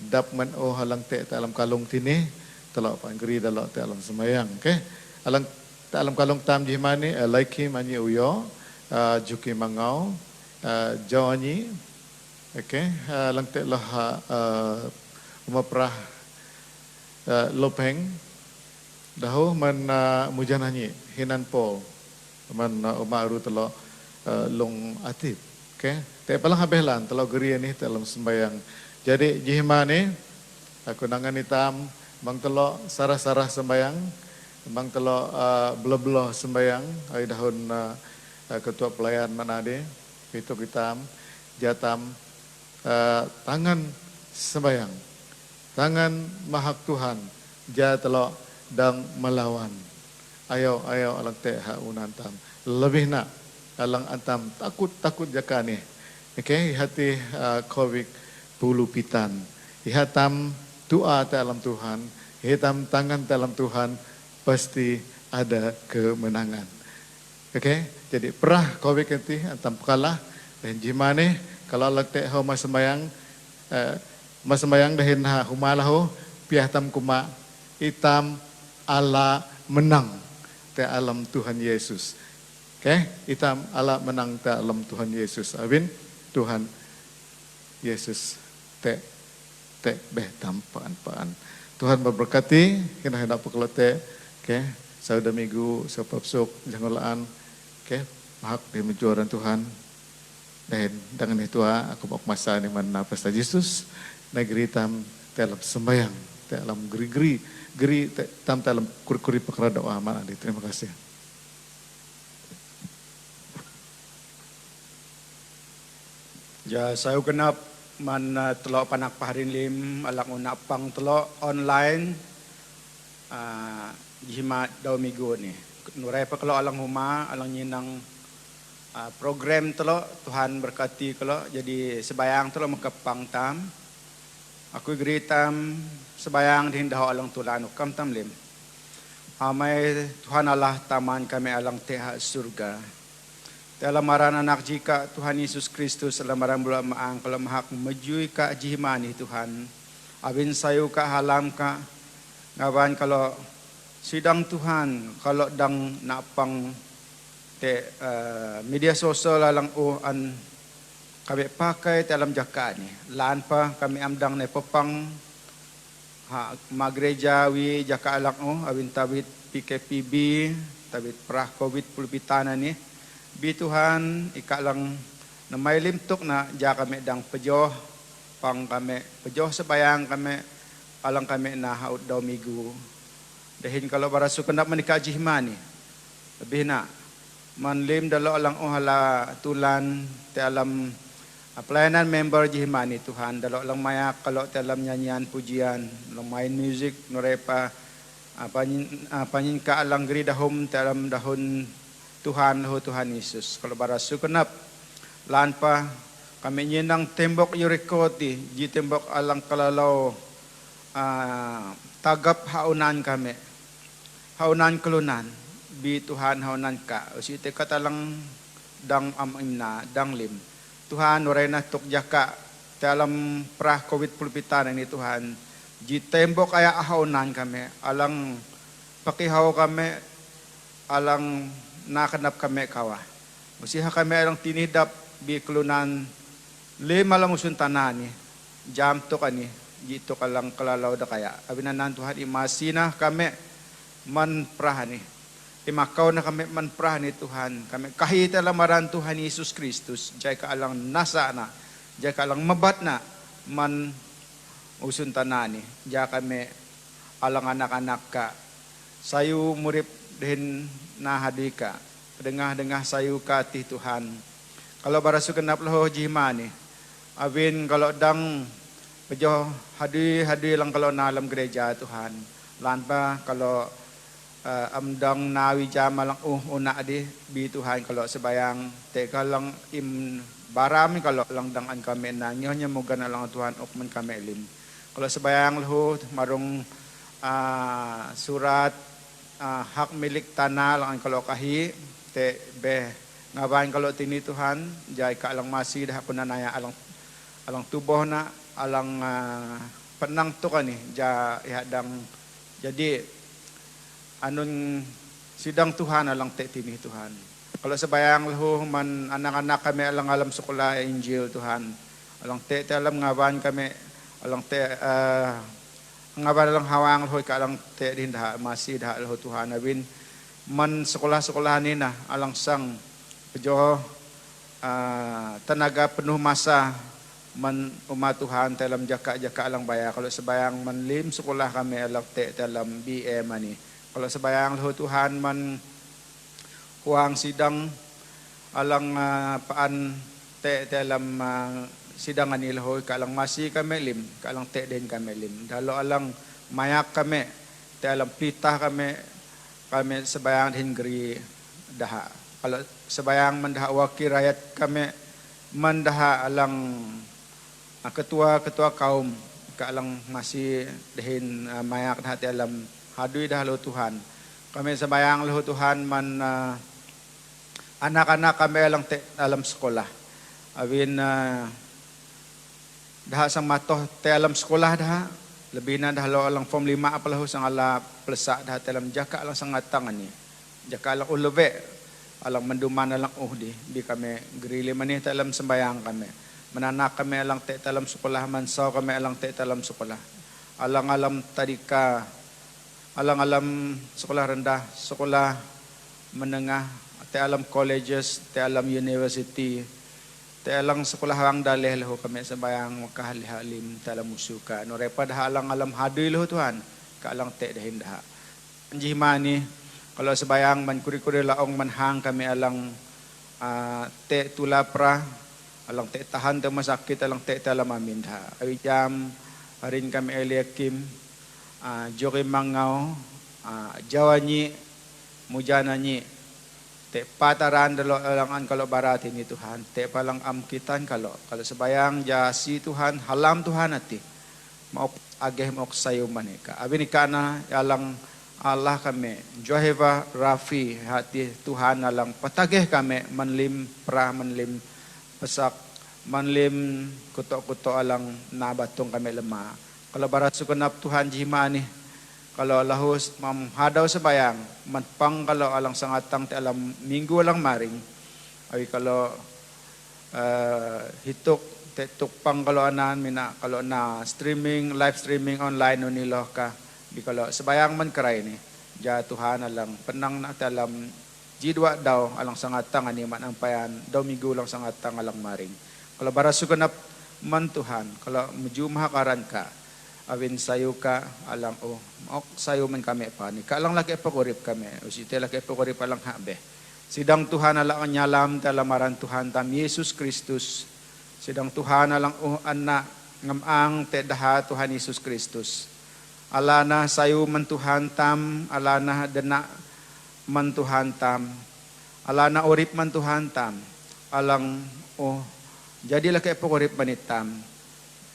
dap man alang te alam kalung tini telo pan geri telo te alam sembayang, okay? Alang te alam kalung tam jimani laiki manyi uyo juki mangau jawanyi, okay? Alang te lah umaprah lopeng dahu man mujananyi hinan pol man umaru telo long atip, okay? Te palang habehlan telo geri ni dalam sembayang. Jadi jihmani aku nangan hitam bang telo sarah-sarah sembayang, bang telo belo-belo sembayang ai dahun ketua pelayan manade itu hitam jatam tangan sembayang, tangan mahak Tuhan ja telo dang melawan. Ayo alang te haunan tam. Lebih nak alang antam takut jakani. Okay, hati COVID pulupitan. Ihatam doa dalam Tuhan, ihatam tangan dalam Tuhan, pasti ada kemenangan. Okay, jadi perah COVID nanti antam kalah dan jimane kalau alang te hau masembayang dahin ha humalahu piahtam kuma itam Allah menang te alam Tuhan Yesus. Okay? Itam Allah menang te alam Tuhan Yesus. Amin. Tuhan Yesus te behtam paan. Tuhan memberkati kena hendak pekelote. Okay? Sauda minggu sapapsuk jangolaan. Okay? Mahak di menjuaran Tuhan. Dan dengan itu aku mau masa ni mana pesta Yesus negeri tam te alam sembayang, te alam geri tam dalam kuri perkara doa mana. Terima kasih. Ja saya kenap man telok panak paharin lim alang unapang telok online jima daw minggu ni. Nurai pa kalau alang huma alang nyinang program telok Tuhan berkati kalau jadi sebayang telok makapang tam. Aku geri tam sebayang dihindah alang tulan ukam tam lim. Amai Tuhan Allah taman kami alang teha surga. Dalam maran anak jika Tuhan Yesus Kristus dalam maran bulan maang kalau mahak mejui ka jihmani Tuhan. Abin sayu ka halam ka ngawan kalau sidang Tuhan kalau dang napang te media sosial alang an kami pakai dalam jaka ni. Laan pa kami amdang na papang magreja wi jaka alak awin tabit PKPB tabit perah COVID pulpitana ni. Bi Tuhan ikalang na may limtok na ja kami dang pejoh pang kami pejoh sebayang kami alang kami na haud daw migu. Dahin kalau barasu kendap menikah jihmani. Lebih na manlim dalo alang hala tulan te alam pelayanan member jihmani Tuhan dalo lang mayak kalau dalam nyanyian pujian lang main music norepa panyin ka alang geri dahum dalam dahun Tuhan ho Tuhan Yesus kalau barasu kenap lan pa kami nyinang tembok Jericho ti ji tembok alang kalalau tagap haunan kami haunan kelunan bi Tuhan haunan ka usite katalang dang amimna dang lim Tuhan warena tuk jaka dalam perah COVID pulpitan ini Tuhan ji tembok aya ahaunan kami alang pakihaw kami alang nakanap kami kawa. Usiha kami alang tinidap biklunan 5 lang usun tanani. Jam to kani, dito ka lang kalalaw da kaya. Abinan Tuhan imasina kami man prahani. Imakaw na kami man prahani Tuhan. Kami kahit alamaran Tuhan Yesus Kristus, jay ka alang nasa na, jay ka alang mabat na man usun tanani. Jay kami alang anak-anak ka. Sayo murip din nahadi ka. Dengah-dengah sayo ka ti Tuhan. Kalau barasu kenap loh jihmani. Abin kalau dang pejo hadi lang kalau nalam gereja Tuhan. Lanpa kalau amdang nawi jama lang una di bi Tuhan kalau sebayang teka lang im barami kalau lang dangan kami na nyonya mo gana lang Tuhan okman kami lim. Kalau sebayang lo marong surat hak milik tanah lang kalau kahi te be ngabain kalau tini Tuhan jay ka alang masih dah kunanaya alang tubuh na alang penang to kani ja ihadang jadi anun sidang Tuhan alang te tini Tuhan. Kalau sebayang lo man anak-anak kami alang alam sekolah Injil Tuhan alang te alam ngabain kami alang te ngabain alang hawang lo ka alang te din dah masih dah lo Tuhan abin man sekolah-sekolah ni na alang sang pejo tenaga penuh masa man umat Tuhan dalam jaka-jaka alang baya. Kalau sebayang man lim sekolah kami alang te dalam BM ani. Kalau sebayang lo Tuhan man huang sidang alang paan te dalam sidang ani lo ka alang masih kami lim ka alang te din kami lim. Dalo alang mayak kami te alang plita kami sebayang hinggri daha. Kalau sebayang mendah wakil rakyat kami mendah alang ketua kaum ka alang masih dehin mayak dah ti alam hadui dah lo Tuhan. Kami sebayang lo Tuhan man anak-anak kami alang te alam sekolah. Awin dah sang matoh te alam sekolah dah lebih na dah lo alang form 5 apalah sang ala plesak dah te alam jaka alang sangatang ani. Jaka alang ulove alang menduman alang di kami gerili manih dalam sembayang kami menanak kami alang te dalam sekolah mansaw kami alang te dalam sekolah alang-alam tadika alang-alam sekolah rendah sekolah menengah te alam colleges te alam university te alang sekolah hang daleh leho kami sembayang makahalim dalam musuka no repa dah alang-alam hadui leho Tuhan ka alang te dahin dah anjimani. Kalau sebayang man kuri-kuri laong manhang kami alang te tulapra alang te tahan te masakit alang te dalam amin dah. Awi jam harin kami Eliakim Joki Mangau Jawanyi Mujananyi te pataran dalo alangan kalau barat ini Tuhan te palang amkitan kalau sebayang jasi Tuhan halam Tuhan ati mau ageh mau sayo manika. Abi ni kana alang Allah kami, Jehovah Rafi, hati Tuhan alang patageh kami, manlim pesak, manlim kuto-kuto alang nabatong kami lemah. Kalau barat sukunap Tuhan jimani, kalau lahus mamhadaw sebayang, manpang kalau alang sangatang te alam minggu alang maring, ay kalau hituk te tukpang kalau anan mina kalau na streaming live streaming online uniloh ka. Di kalau sebayang man kerai ni, ja Tuhan alang penang na dalam jidwa daw alang sangatang ani man ang payan daw minggu lang sangatang alang maring. Kalau barasuganap man Tuhan, kalau mujumahakaran ka, awin sayo ka alang sayo man kami pa ni kalang laki pakurip kami, o site laki pakurip alang habe. Sidang Tuhan alang nyalam talamaran Tuhan tam Yesus Kristus. Sidang Tuhan alang anak ngamang te daha Tuhan Yesus Kristus. Alana sayu mantuhan tam, alana dena mantuhan tam, alana urip mantuhan tam, alang jadilah kayak pengurip manitam,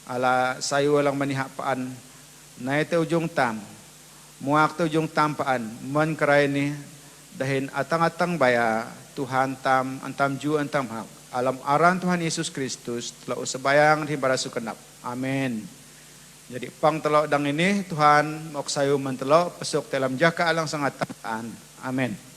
ala sayu alang manihapaan, na ite ujung tam, muak te ujung tampaan, man karay ni dahin atang-atang baya Tuhan tam, antam ju antam hak, alam aran Tuhan Yesus Kristus, telah usabayang di barasukanap. Amen. Jadi pang telok dang ini Tuhan mok sayu mentelo pesuk dalam jaka alang sangat tataan. Amin.